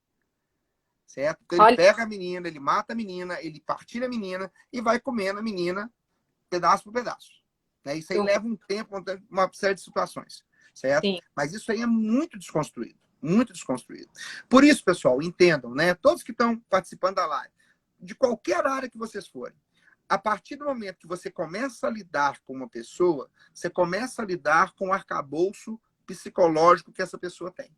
certo? Então ele Olha, pega a menina, ele mata a menina, ele partilha a menina e vai comendo a menina pedaço por pedaço. Né? Isso aí eu, leva um tempo, uma série de situações, certo? sim. Mas isso aí é muito desconstruído, muito desconstruído. Por isso, pessoal, entendam, né? Todos que estão participando da live, de qualquer área que vocês forem, a partir do momento que você começa a lidar com uma pessoa, você começa a lidar com o arcabouço psicológico que essa pessoa tem.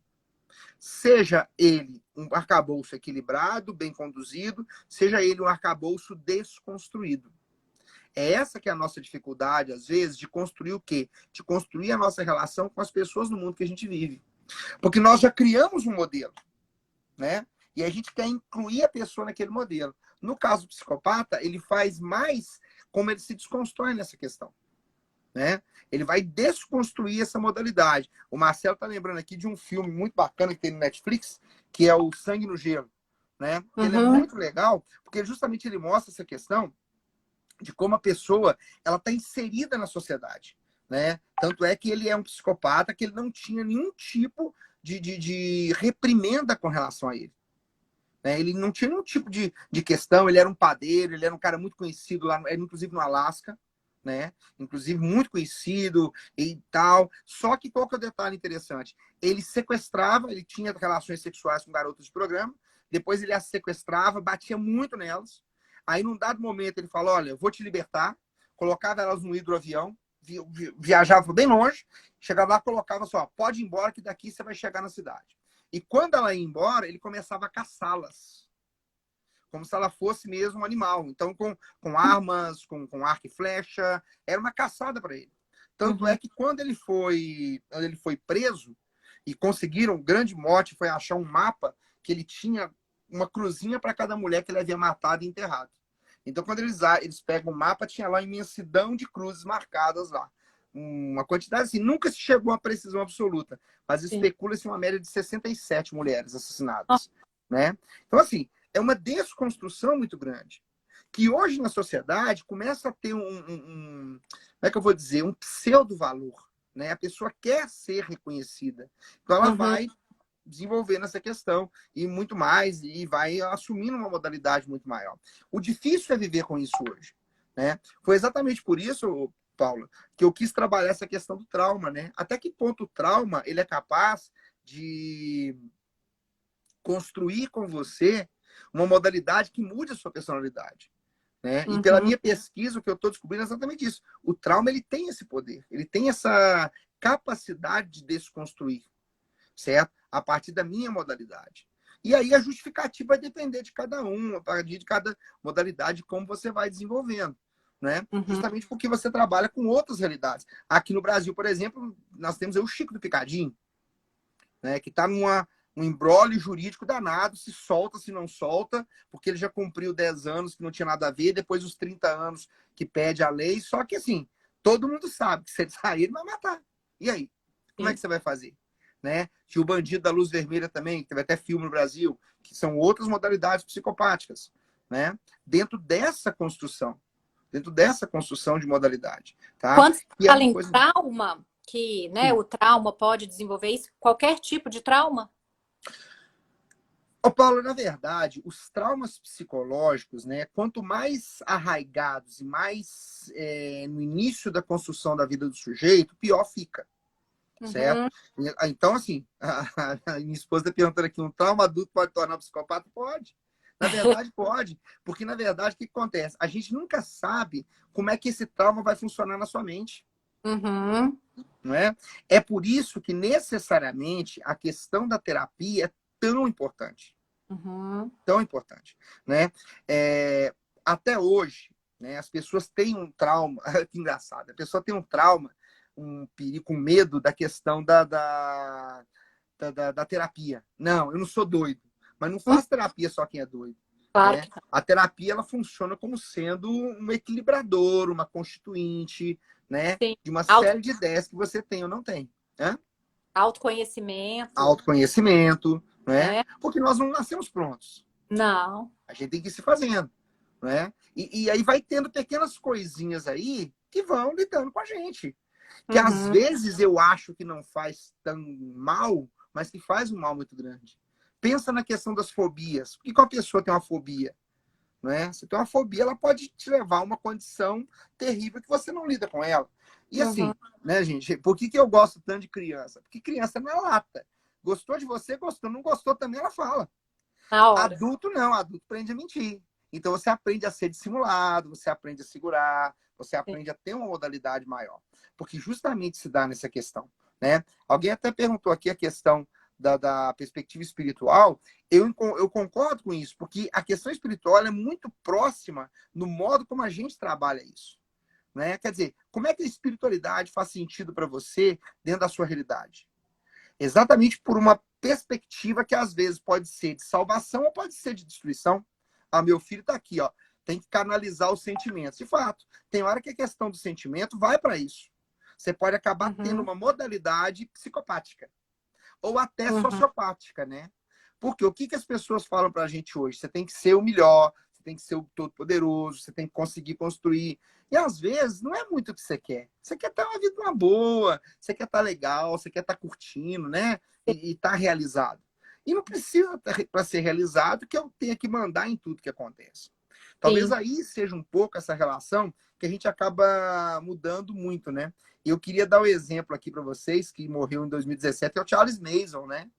Seja ele um arcabouço equilibrado, bem conduzido, seja ele um arcabouço desconstruído. É essa que é a nossa dificuldade, às vezes, de construir o quê? De construir a nossa relação com as pessoas no mundo que a gente vive. Porque nós já criamos um modelo, né? E a gente quer incluir a pessoa naquele modelo. No caso do psicopata, ele faz mais como ele se desconstrói nessa questão, né? Ele vai desconstruir essa modalidade. O Marcelo está lembrando aqui de um filme muito bacana que tem no Netflix, que é o Sangue no Gelo, né? Ele é Uhum. muito legal, porque justamente ele mostra essa questão de como a pessoa ela está inserida na sociedade, né? Tanto é que ele é um psicopata que ele não tinha nenhum tipo de reprimenda com relação a ele. Né? Ele não tinha nenhum tipo de questão, ele era um padeiro, ele era um cara muito conhecido lá, inclusive no Alasca, né? Inclusive muito conhecido e tal. Só que qual que é o detalhe interessante? Ele sequestrava, ele tinha relações sexuais com garotas de programa, depois ele as sequestrava, batia muito nelas. Aí, num dado momento, ele falou: olha, eu vou te libertar, colocava elas no hidroavião, viajava bem longe, chegava lá, colocava só, pode ir embora que daqui você vai chegar na cidade. E quando ela ia embora, ele começava a caçá-las, como se ela fosse mesmo um animal. Então, com armas, com arco e flecha, era uma caçada para ele. Tanto é Uhum. que quando ele foi preso, e conseguiram, um grande mote foi achar um mapa que ele tinha uma cruzinha para cada mulher que ele havia matado e enterrado. Então, quando eles pegam o mapa, tinha lá uma imensidão de cruzes marcadas lá. Uma quantidade assim, nunca se chegou a precisão absoluta, mas Sim. especula-se uma média de 67 mulheres Ó, assassinadas. Né? Então, assim, é uma desconstrução muito grande. Que hoje na sociedade começa a ter como é que eu vou dizer, um pseudo-valor. Né? A pessoa quer ser reconhecida. Então ela uhum. vai desenvolvendo essa questão e muito mais, e vai assumindo uma modalidade muito maior. O difícil é viver com isso hoje. Né? Foi exatamente por isso, Paula, que eu quis trabalhar essa questão do trauma. Né? Até que ponto o trauma ele é capaz de construir com você uma modalidade que mude a sua personalidade. Né? E pela Uhum. minha pesquisa, o que eu estou descobrindo é exatamente isso. O trauma ele tem esse poder, ele tem essa capacidade de desconstruir, certo? A partir da minha modalidade. E aí a justificativa vai depender de cada um, a partir de cada modalidade, como você vai desenvolvendo. Né? Uhum. Justamente porque você trabalha com outras realidades. Aqui no Brasil, por exemplo, nós temos aí o Chico do Picadinho, né, que está um imbróglio jurídico danado, se solta, se não solta, porque ele já cumpriu 10 anos que não tinha nada a ver, depois os 30 anos que pede a lei, só que assim, todo mundo sabe que se ele sair, ele vai matar. E aí? Como é Sim. que você vai fazer? Né? Tinha o Bandido da Luz Vermelha também, que teve até filme no Brasil, que são outras modalidades psicopáticas, né? Dentro dessa construção de modalidade, tá? Quando se E é fala uma em coisa... trauma, que, né, o trauma pode desenvolver isso, qualquer tipo de trauma? Ô, Paulo, na verdade, os traumas psicológicos, né, quanto mais arraigados e mais no início da construção da vida do sujeito, pior fica, certo? Uhum. Então, assim, a minha esposa está perguntando aqui, um trauma adulto pode tornar um psicopata? Pode. Na verdade, pode. Porque, na verdade, o que acontece? A gente nunca sabe como é que esse trauma vai funcionar na sua mente. Uhum. Não é? É por isso que, necessariamente, a questão da terapia é tão importante. Uhum. Tão importante, né? Até hoje, né, as pessoas têm um trauma, que engraçado, a pessoa tem um trauma, um perigo, um medo da questão da terapia. Não, eu não sou doido, mas não Hum, faz terapia só quem é doido, claro né? que não. A terapia ela funciona como sendo um equilibrador, uma constituinte, né, Sim. de uma Auto, série de ideias que você tem ou não tem, né? autoconhecimento, Autoconhecimento, né? né? Porque nós não nascemos prontos. Não. A gente tem que ir se fazendo, né? E aí vai tendo pequenas coisinhas aí que vão lidando com a gente. Que às Uhum. vezes eu acho que não faz tão mal, mas que faz um mal muito grande. Pensa na questão das fobias. Por que uma pessoa tem uma fobia? Não é? Se tem uma fobia, ela pode te levar a uma condição terrível que você não lida com ela. E assim, né, gente? Por que eu gosto tanto de criança? Porque criança não é lata. Gostou de você, gostou. Não gostou também, ela fala. Na hora. Adulto não, adulto aprende a mentir. Então você aprende a ser dissimulado, você aprende a segurar, você aprende a ter uma modalidade maior. Porque justamente se dá nessa questão, né? Alguém até perguntou aqui a questão da perspectiva espiritual. Eu concordo com isso, porque a questão espiritual é muito próxima no modo como a gente trabalha isso, né? Quer dizer, como é que a espiritualidade faz sentido para você dentro da sua realidade? Exatamente por uma perspectiva que às vezes pode ser de salvação ou pode ser de destruição. Ah, meu filho está aqui, ó. Tem que canalizar os sentimentos. De fato, tem hora que a questão do sentimento vai para isso. Você pode acabar tendo uma modalidade psicopática ou até sociopática, né? Porque o que as pessoas falam para a gente hoje? Você tem que ser o melhor, você tem que ser o todo-poderoso, você tem que conseguir construir. E às vezes não é muito o que você quer. Você quer ter uma vida uma boa, você quer estar legal, você quer estar curtindo, né? E estar realizado. E não precisa, para ser realizado, que eu tenha que mandar em tudo que acontece. Talvez Sim. aí seja um pouco essa relação que a gente acaba mudando muito, né? E eu queria dar o um exemplo aqui para vocês, que morreu em 2017, é o Charles Manson, né?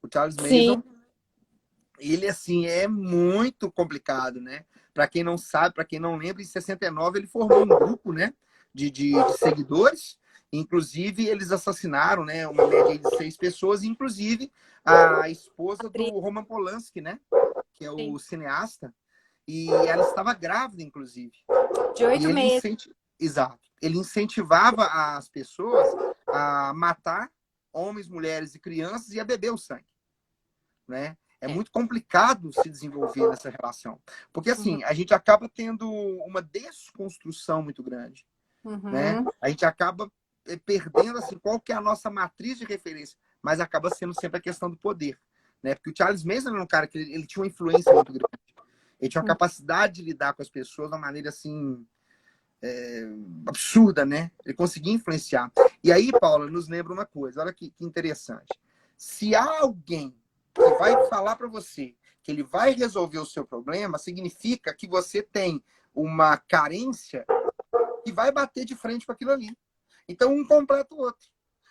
O Charles Manson, Sim. ele, assim, é muito complicado, né? Para quem não sabe, para quem não lembra, em 69 ele formou um grupo, né? De seguidores. Inclusive, eles assassinaram, né? Uma média de 6 pessoas, inclusive a esposa do Roman Polanski, né? Que é o Sim. cineasta. E ela estava grávida, inclusive. De 8 meses. Exato. Ele incentivava as pessoas a matar homens, mulheres e crianças e a beber o sangue, né? É muito complicado se desenvolver nessa relação. Porque, assim, a gente acaba tendo uma desconstrução muito grande, né? A gente acaba perdendo, assim, qual que é a nossa matriz de referência, mas acaba sendo sempre a questão do poder, né? Porque o Charles Manson era um cara que ele tinha uma influência muito grande. Ele tinha uma capacidade de lidar com as pessoas de uma maneira, assim, absurda, né? Ele conseguia influenciar. E aí, Paula, nos lembra uma coisa. Olha que interessante. Se há alguém que vai falar para você que ele vai resolver o seu problema, significa que você tem uma carência que vai bater de frente com aquilo ali. Então, um completa o outro.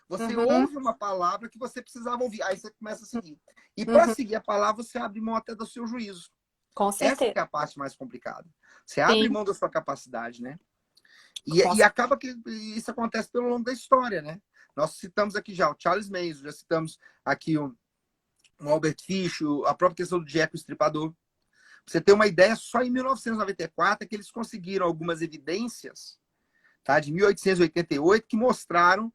Você ouve uma palavra que você precisava ouvir, aí você começa a seguir. E para seguir a palavra, você abre mão até do seu juízo. Com Essa certeza. é a parte mais complicada. Você abre Sim. mão da sua capacidade, né? Com E acaba que isso acontece pelo longo da história, né? Nós citamos aqui já o Charles Manson, já citamos aqui o Albert Fish, a própria questão do Jack o Estripador. Pra você ter uma ideia, só em 1994 é que eles conseguiram algumas evidências, tá, de 1888 que mostraram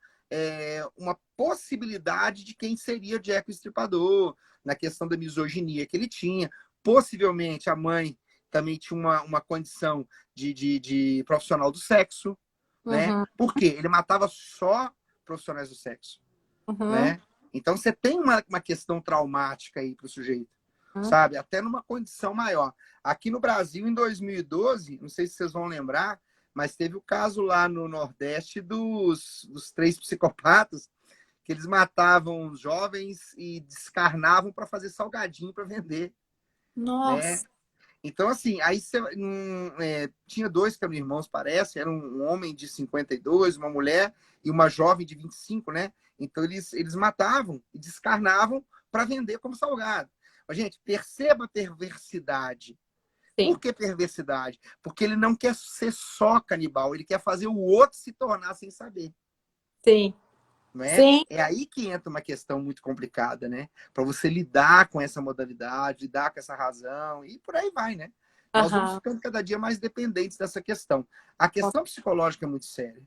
uma possibilidade de quem seria Jack o Estripador, na questão da misoginia que ele tinha. Possivelmente a mãe também tinha uma condição de profissional do sexo, né? Por quê? Ele matava só profissionais do sexo, né? Então você tem uma questão traumática aí para o sujeito, sabe? Até numa condição maior. Aqui no Brasil, em 2012, não sei se vocês vão lembrar, mas teve o caso lá no Nordeste dos 3 psicopatas que eles matavam os jovens e descarnavam para fazer salgadinho para vender, né? Nossa. Então, assim, aí você, tinha 2 que eram irmãos, parece, era um homem de 52, uma mulher e uma jovem de 25, né? Então, eles matavam e descarnavam para vender como salgado. Mas, gente, perceba a perversidade. Sim. Por que perversidade? Porque ele não quer ser só canibal, ele quer fazer o outro se tornar sem saber. Sim. Não é? Sim. É aí que entra uma questão muito complicada, né? Para você lidar com essa modalidade, lidar com essa razão, e por aí vai, né? Nós vamos ficando cada dia mais dependentes dessa questão. A questão psicológica é muito séria,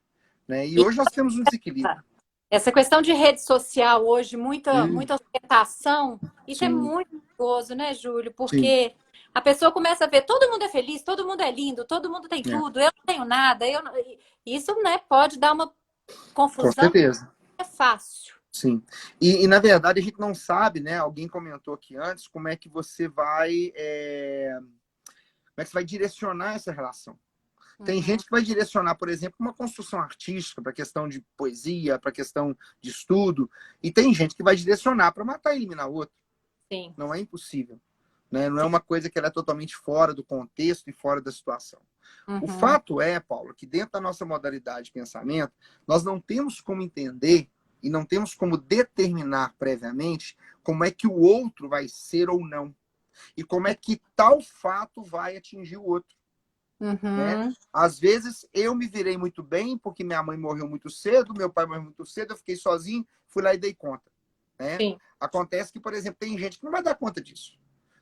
né? E hoje nós temos um desequilíbrio. Essa questão de rede social hoje, muita ostentação, isso é Sim, muito perigoso, né, Júlio? sim. Porque a pessoa começa a ver, todo mundo é feliz, todo mundo é lindo, todo mundo tem É, tudo, eu não tenho nada. Isso, né, pode dar uma com confusão, certeza. é fácil. Sim. Na verdade, a gente não sabe, né? Alguém comentou aqui antes como é que você vai. Como é que você vai direcionar essa relação. Tem gente que vai direcionar, por exemplo, uma construção artística para questão de poesia, para questão de estudo, e tem gente que vai direcionar para matar e eliminar o outro. Sim. Não é impossível. Né? Não é uma coisa que ela é totalmente fora do contexto e fora da situação. O Uhum. fato é, Paulo, que dentro da nossa modalidade de pensamento, nós não temos como entender e não temos como determinar previamente como é que o outro vai ser ou não. E como é que tal fato vai atingir o outro. Né? Uhum. Às vezes eu me virei muito bem porque minha mãe morreu muito cedo, meu pai morreu muito cedo, eu fiquei sozinho, fui lá e dei conta. Né? Sim, Acontece que, por exemplo, tem gente que não vai dar conta disso.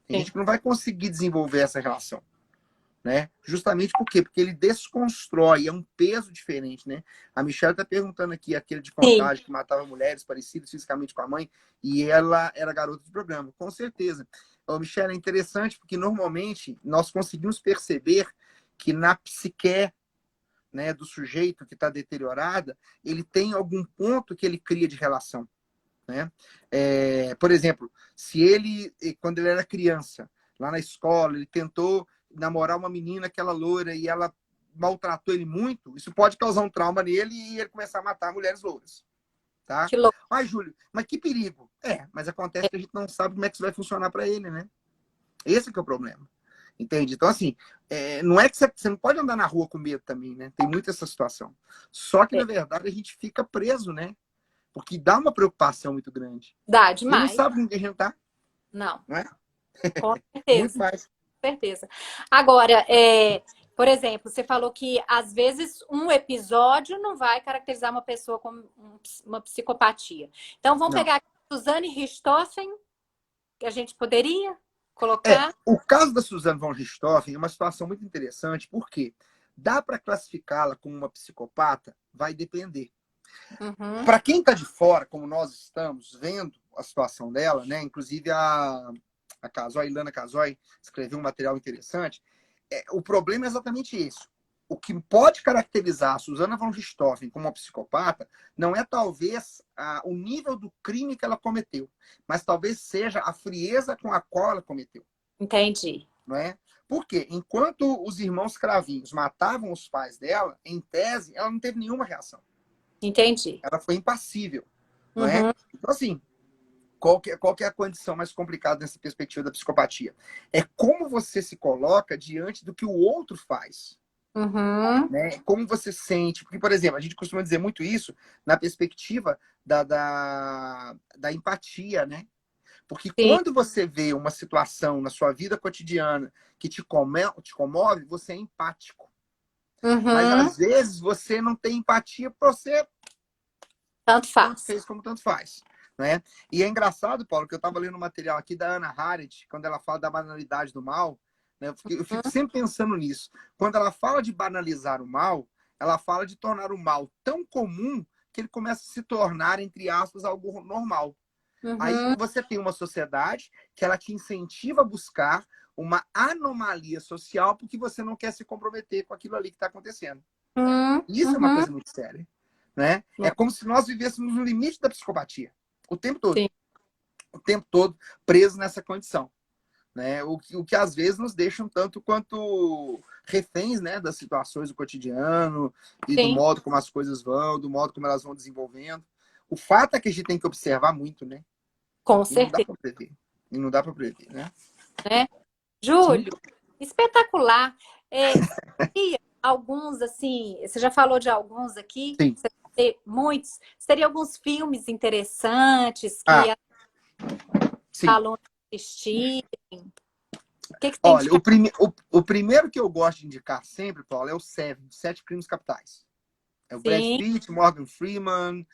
Tem gente sim. que não vai conseguir desenvolver essa relação. Né? Justamente por quê? Porque ele desconstrói, é um peso diferente, né? A Michelle está perguntando aqui, aquele de Sim. Contagem que matava mulheres parecidas fisicamente com a mãe, e ela era garota de programa, com certeza. Ô, Michelle, é interessante porque normalmente nós conseguimos perceber que na psique, né, do sujeito que está deteriorada, ele tem algum ponto que ele cria de relação. Né? Por exemplo, se ele, quando ele era criança, lá na escola, ele tentou namorar uma menina, aquela loira, e ela maltratou ele muito, isso pode causar um trauma nele e ele começar a matar mulheres louras. Tá? Que louco. Ai, Júlio, mas que perigo. Mas acontece que a gente não sabe como é que isso vai funcionar para ele, né? Esse que é o problema. Entende? Então, assim, não é que você não pode andar na rua com medo também, né? Tem muito essa situação. Só que, É. na verdade, a gente fica preso, né? Porque dá uma preocupação muito grande. Dá E não demais. sabe com quem a gente tá, Não, não é? com Muito certeza. mais. Certeza. Agora, por exemplo, você falou que às vezes um episódio não vai caracterizar uma pessoa como uma psicopatia. Então, vamos Não. pegar aqui Suzane Richthofen, que a gente poderia colocar. O caso da Suzanne von Richthofen é uma situação muito interessante, porque dá para classificá-la como uma psicopata? Vai depender. Uhum, Para quem está de fora, como nós estamos vendo a situação dela, né? Inclusive a Ilana Casoy escreveu um material interessante. O problema é exatamente isso. O que pode caracterizar a Susana von Richthofen como uma psicopata não é talvez o nível do crime que ela cometeu, mas talvez seja a frieza com a qual ela cometeu. entendi. Não é? Por quê? Enquanto os irmãos Cravinhos matavam os pais dela, em tese, ela não teve nenhuma reação. Entendi. Ela foi impassível. Não é? Uhum, Então, assim, qual que é a condição mais complicada nessa perspectiva da psicopatia? É como você se coloca diante do que o outro faz. uhum, Né? Como você sente. Porque, por exemplo, a gente costuma dizer muito isso na perspectiva da empatia, né? Porque sim. quando você vê uma situação na sua vida cotidiana que te comove, você é empático. Mas Uhum, às vezes você não tem empatia para você, tanto tanto faz. fez como tanto faz. Né? E é engraçado, Paulo, que eu estava lendo um material aqui da Hannah Arendt, quando ela fala da banalidade do mal, né? Eu fico Uhum, sempre pensando nisso. Quando ela fala de banalizar o mal, ela fala de tornar o mal tão comum que ele começa a se tornar, entre aspas, algo normal. Aí uhum, você tem uma sociedade que ela te incentiva a buscar uma anomalia social porque você não quer se comprometer com aquilo ali que está acontecendo. uhum, Isso é uma uhum. coisa muito séria. Né? É como se nós vivêssemos no limite da psicopatia. O tempo todo. Sim, O tempo todo preso nessa condição. Né? O que às vezes nos deixa um tanto quanto reféns, né, das situações do cotidiano e do sim, modo como as coisas vão, do modo como elas vão desenvolvendo. O fato é que a gente tem que observar muito, né? com E não dá certeza, para prever. E não dá para prever, né? né? Sim, Júlio, espetacular. E alguns, assim, você já falou de alguns aqui, sim. você tem muitos. Seria alguns filmes interessantes que Ah, as sim. alunos assistirem. O que que tem de... Olha, o primeiro que eu gosto de indicar sempre, Paulo, é o Seven, Sete Crimes Capitais. É o Brad Sim, Pitt, Morgan Freeman,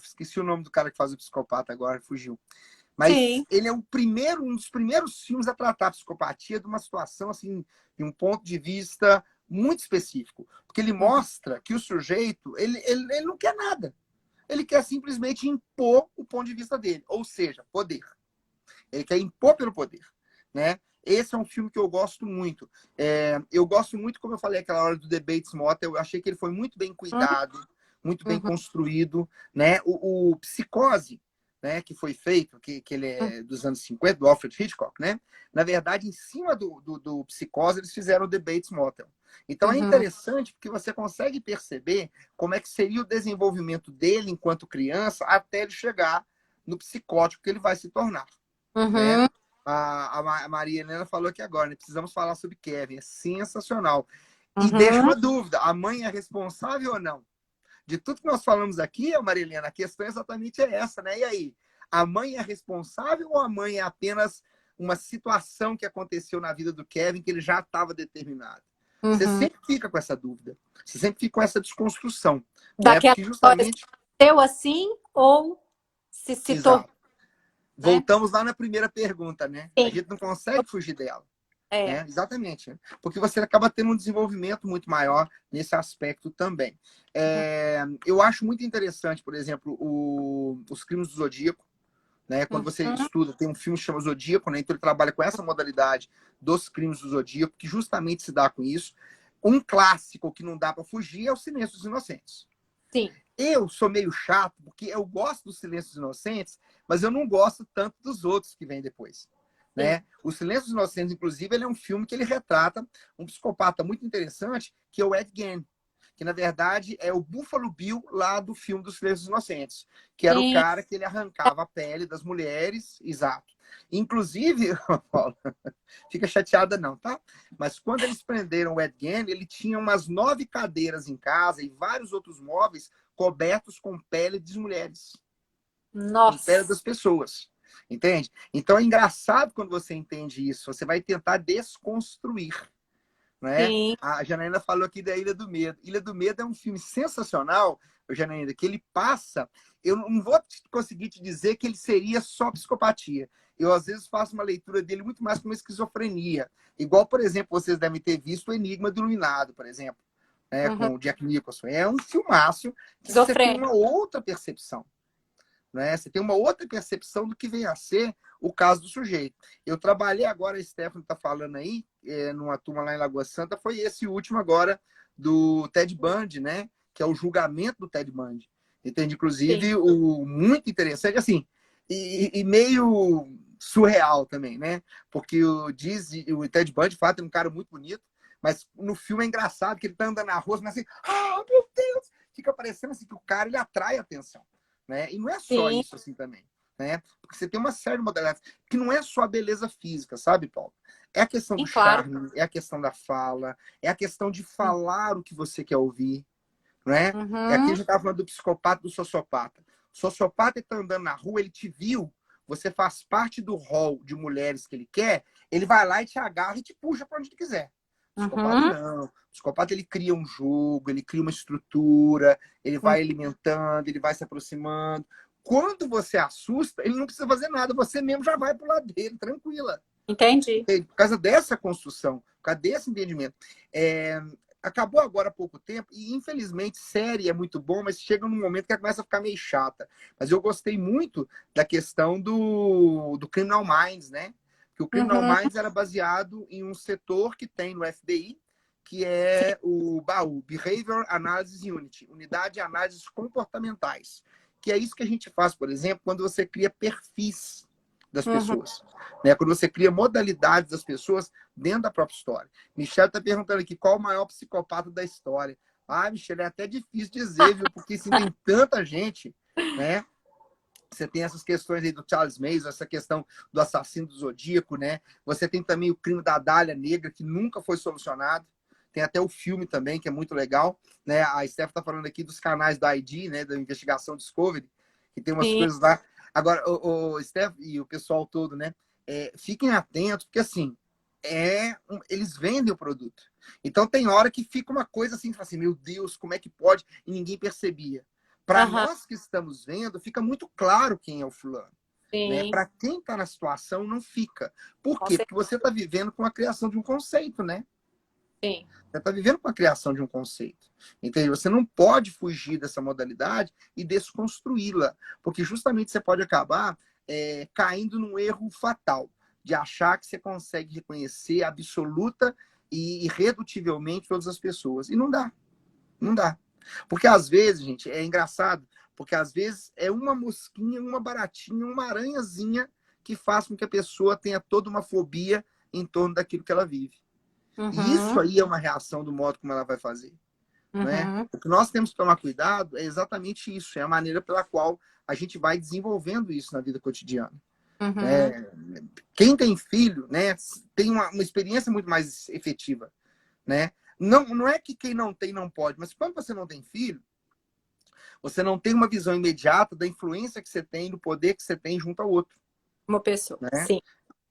esqueci o nome do cara que faz o psicopata agora, fugiu. Mas sim. ele é um dos primeiros filmes a tratar a psicopatia de uma situação, assim, de um ponto de vista muito específico. Porque ele Uhum. mostra que o sujeito, ele não quer nada. Ele quer simplesmente impor o ponto de vista dele, ou seja, poder. Ele quer impor pelo poder, né? Esse é um filme que eu gosto muito. Eu gosto muito, como eu falei aquela hora do The Bates Motel, eu achei que ele foi muito bem cuidado, muito bem Uhum. construído, né? O Psicose, né, que foi feito, que ele Uhum. é dos anos 50, do Alfred Hitchcock, né? Na verdade, em cima do Psicose, eles fizeram o The Bates Motel. Então é Uhum. interessante porque você consegue perceber como é que seria o desenvolvimento dele enquanto criança até ele chegar no psicótico que ele vai se tornar. né? Uhum. A Maria Helena falou aqui agora, né? Precisamos falar sobre Kevin. É sensacional. E deixa Uhum. uma dúvida: a mãe é responsável ou não? De tudo que nós falamos aqui, Maria Helena, a questão exatamente é essa, né? E aí? A mãe é responsável ou a mãe é apenas uma situação que aconteceu na vida do Kevin que ele já estava determinado? Você Uhum. sempre fica com essa dúvida. Você sempre fica com essa desconstrução, né? Daquela Porque história se justamente, deu assim ou se tornou, exato. né? Voltamos lá na primeira pergunta, né? A Sim. gente não consegue fugir dela. É. Né? Exatamente. Né? Porque você acaba tendo um desenvolvimento muito maior nesse aspecto também. Eu acho muito interessante, por exemplo, os crimes do Zodíaco. Né? Quando você Uhum. estuda, tem um filme que chama Zodíaco, né? Então ele trabalha com essa modalidade dos crimes do Zodíaco, que justamente se dá com isso. Um clássico que não dá para fugir é o Silêncio dos Inocentes. Sim. Eu sou meio chato, porque eu gosto do Silêncio dos Inocentes, mas eu não gosto tanto dos outros que vêm depois. Sim. Né? O Silêncio dos Inocentes, inclusive, ele é um filme que ele retrata um psicopata muito interessante, que é o Ed Gein, que na verdade é o Buffalo Bill lá do filme do Silêncio dos Inocentes, que era o Sim. cara que ele arrancava a pele das mulheres, exato. Inclusive, Paula, fica chateada não, tá? Mas quando eles prenderam o Ed Gein, ele tinha umas 9 cadeiras em casa e vários outros móveis cobertos com pele de mulheres, com pele Nossa. das pessoas. Entende? Então é engraçado quando você entende isso. Você vai tentar desconstruir. Né? Sim. A Janaína falou aqui da Ilha do Medo. Ilha do Medo é um filme sensacional, Janaína, que ele passa. Eu não vou conseguir te dizer que ele seria só psicopatia. Eu, às vezes, faço uma leitura dele muito mais como esquizofrenia. Igual, por exemplo, vocês devem ter visto O Enigma do Iluminado, por exemplo, né? Uhum. Com o Jack Nicholson. É um filmaço que você tem Esquizofrênico. uma outra percepção. Né? Você tem uma outra percepção do que vem a ser o caso do sujeito. Eu trabalhei agora, a Stephanie está falando aí, numa turma lá em Lagoa Santa, foi esse último agora do Ted Bundy, né? Que é o julgamento do Ted Bundy. Entende? Sim. Inclusive, o muito interessante, assim, e meio surreal também, né? Porque o Ted Bundy, de fato, é um cara muito bonito, mas no filme é engraçado que ele tá andando na rua, mas assim, ah, meu Deus! Fica parecendo assim que o cara ele atrai a atenção. Né? E não é só Sim. isso assim também. Né? Porque você tem uma série de modalidades que não é só a beleza física, sabe, Paulo? É a questão do Sim, claro. charme, é a questão da fala, é a questão de falar o que você quer ouvir. Né? É aqui a Uhum. gente estava falando do psicopata e do sociopata. O sociopata está andando na rua, ele te viu, você faz parte do hall de mulheres que ele quer, ele vai lá e te agarra e te puxa para onde ele quiser. O psicopata Uhum. não. O psicopata ele cria um jogo, ele cria uma estrutura, ele Uhum. vai alimentando, ele vai se aproximando. Quando você assusta, ele não precisa fazer nada, você mesmo já vai pro lado dele, tranquila. Entendi. Por causa dessa construção, por causa desse entendimento. Acabou agora há pouco tempo, e infelizmente série é muito bom, mas chega num momento que ela começa a ficar meio chata. Mas eu gostei muito da questão do Criminal Minds, né? Que o Criminal Uhum. Minds era baseado em um setor que tem no FBI, que é o BAU, Behavior Analysis Unit, Unidade de Análises Comportamentais. Que é isso que a gente faz, por exemplo, quando você cria perfis das Uhum. pessoas. Né? Quando você cria modalidades das pessoas dentro da própria história. Michel está perguntando aqui qual o maior psicopata da história. Ah, Michel, é até difícil dizer, viu? Porque assim, tem tanta gente, né? Você tem essas questões aí do Charles Manson, essa questão do assassino do Zodíaco, né? Você tem também o crime da Dália Negra, que nunca foi solucionado. Tem até o filme também, que é muito legal. Né? A Steph está falando aqui dos canais da ID, né? Da Investigação Discovery, que tem umas Sim. coisas lá. Agora, o Steph e o pessoal todo, né? Fiquem atentos, porque assim, eles vendem o produto. Então tem hora que fica uma coisa assim, meu Deus, como é que pode? E ninguém percebia. Para Aham. nós que estamos vendo, fica muito claro quem é o fulano. Né? Sim. Para quem está na situação, não fica. Por Com quê? certeza. Porque você está vivendo com a criação de um conceito, né? Sim. Você está vivendo com a criação de um conceito. Entende? Você não pode fugir dessa modalidade e desconstruí-la. Porque justamente você pode acabar caindo num erro fatal de achar que você consegue reconhecer absoluta e irredutivelmente todas as pessoas. E não dá. Não dá. Porque às vezes, gente, é engraçado, porque às vezes é uma mosquinha, uma baratinha, uma aranhazinha que faz com que a pessoa tenha toda uma fobia em torno daquilo que ela vive. E isso Uhum. aí é uma reação do modo como ela vai fazer. Né? Uhum. O que nós temos que tomar cuidado é exatamente isso, é a maneira pela qual a gente vai desenvolvendo isso na vida cotidiana. Uhum. Quem tem filho, né, tem uma experiência muito mais efetiva, né? Não é que quem não tem não pode, mas quando você não tem filho, você não tem uma visão imediata da influência que você tem, do poder que você tem junto ao outro, Uma pessoa, né? sim.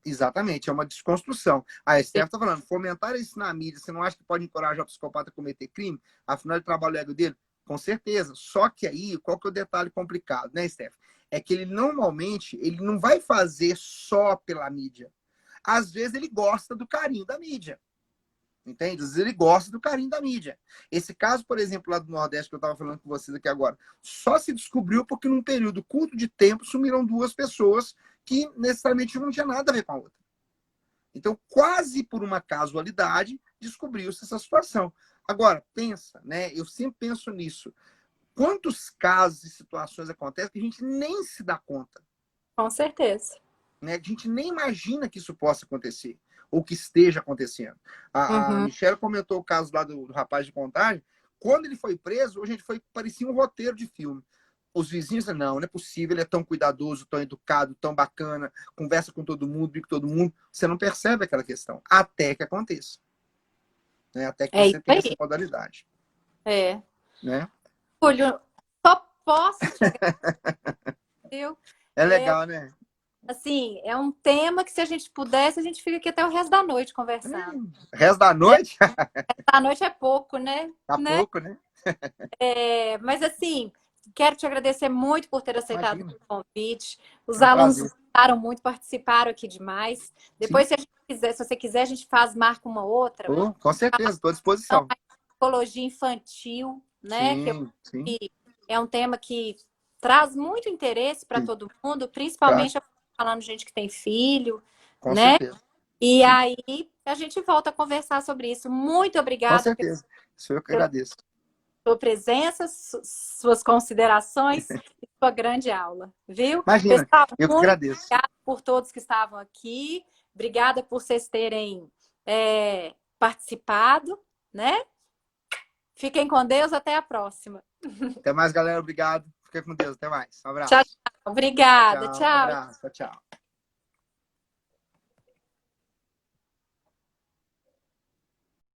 Exatamente, é uma desconstrução. A Esther está falando, fomentar isso na mídia, você não acha que pode encorajar o psicopata a cometer crime? Afinal, ele trabalha o ego dele? Com certeza. Só que aí, qual que é o detalhe complicado, né, Esther? É que ele normalmente, ele não vai fazer só pela mídia. Às vezes ele gosta do carinho da mídia. Entende? Às vezes ele gosta do carinho da mídia. Esse caso, por exemplo, lá do Nordeste, que eu estava falando com vocês aqui agora, só se descobriu porque num período curto de tempo sumiram duas pessoas que necessariamente não tinha nada a ver com a outra. Então, quase por uma casualidade, descobriu-se essa situação. Agora, pensa, né? Eu sempre penso nisso. Quantos casos e situações acontecem que a gente nem se dá conta, Com certeza. né? A gente nem imagina que isso possa acontecer ou que esteja acontecendo. A Uhum. Michelle comentou o caso lá do rapaz de Contagem. Quando ele foi preso, a gente parecia um roteiro de filme. Os vizinhos, não é possível, ele é tão cuidadoso, tão educado, tão bacana, conversa com todo mundo, brinca com todo mundo. Você não percebe aquela questão, até que aconteça. Né? Até que É isso você tenha essa aí. modalidade. É. Né? Júlio, só posso te agradecer. É É, legal, né? assim, é um tema que se a gente pudesse, a gente fica aqui até o resto da noite conversando. Resto da Né? noite? A noite é pouco, né? Tá Né? pouco, né? Mas assim, quero te agradecer muito por ter aceitado Imagina. o convite. Os É um alunos prazer. gostaram muito, participaram aqui demais. Sim. Depois, se a gente quiser, se você quiser, a gente marca uma outra. Oh, com certeza, estou à Então, disposição. a psicologia infantil, né? Que Sim, sim, é um tema que traz muito interesse para sim. todo mundo, Claro, principalmente falando de gente que tem filho, com né? certeza. E Sim, aí a gente volta a conversar sobre isso. Muito com obrigada certeza. Isso eu que pela agradeço. sua presença, suas considerações e sua grande aula, viu? Imagina, Pessoal, eu que muito agradeço. obrigada por todos que estavam aqui. Obrigada por vocês terem participado, né? Fiquem com Deus, até a próxima. Até mais, galera. Obrigado. Fica com Deus. Até mais. Um Tchau, abraço. tchau. Obrigada. Tchau. Um Tchau. abraço. Tchau, tchau.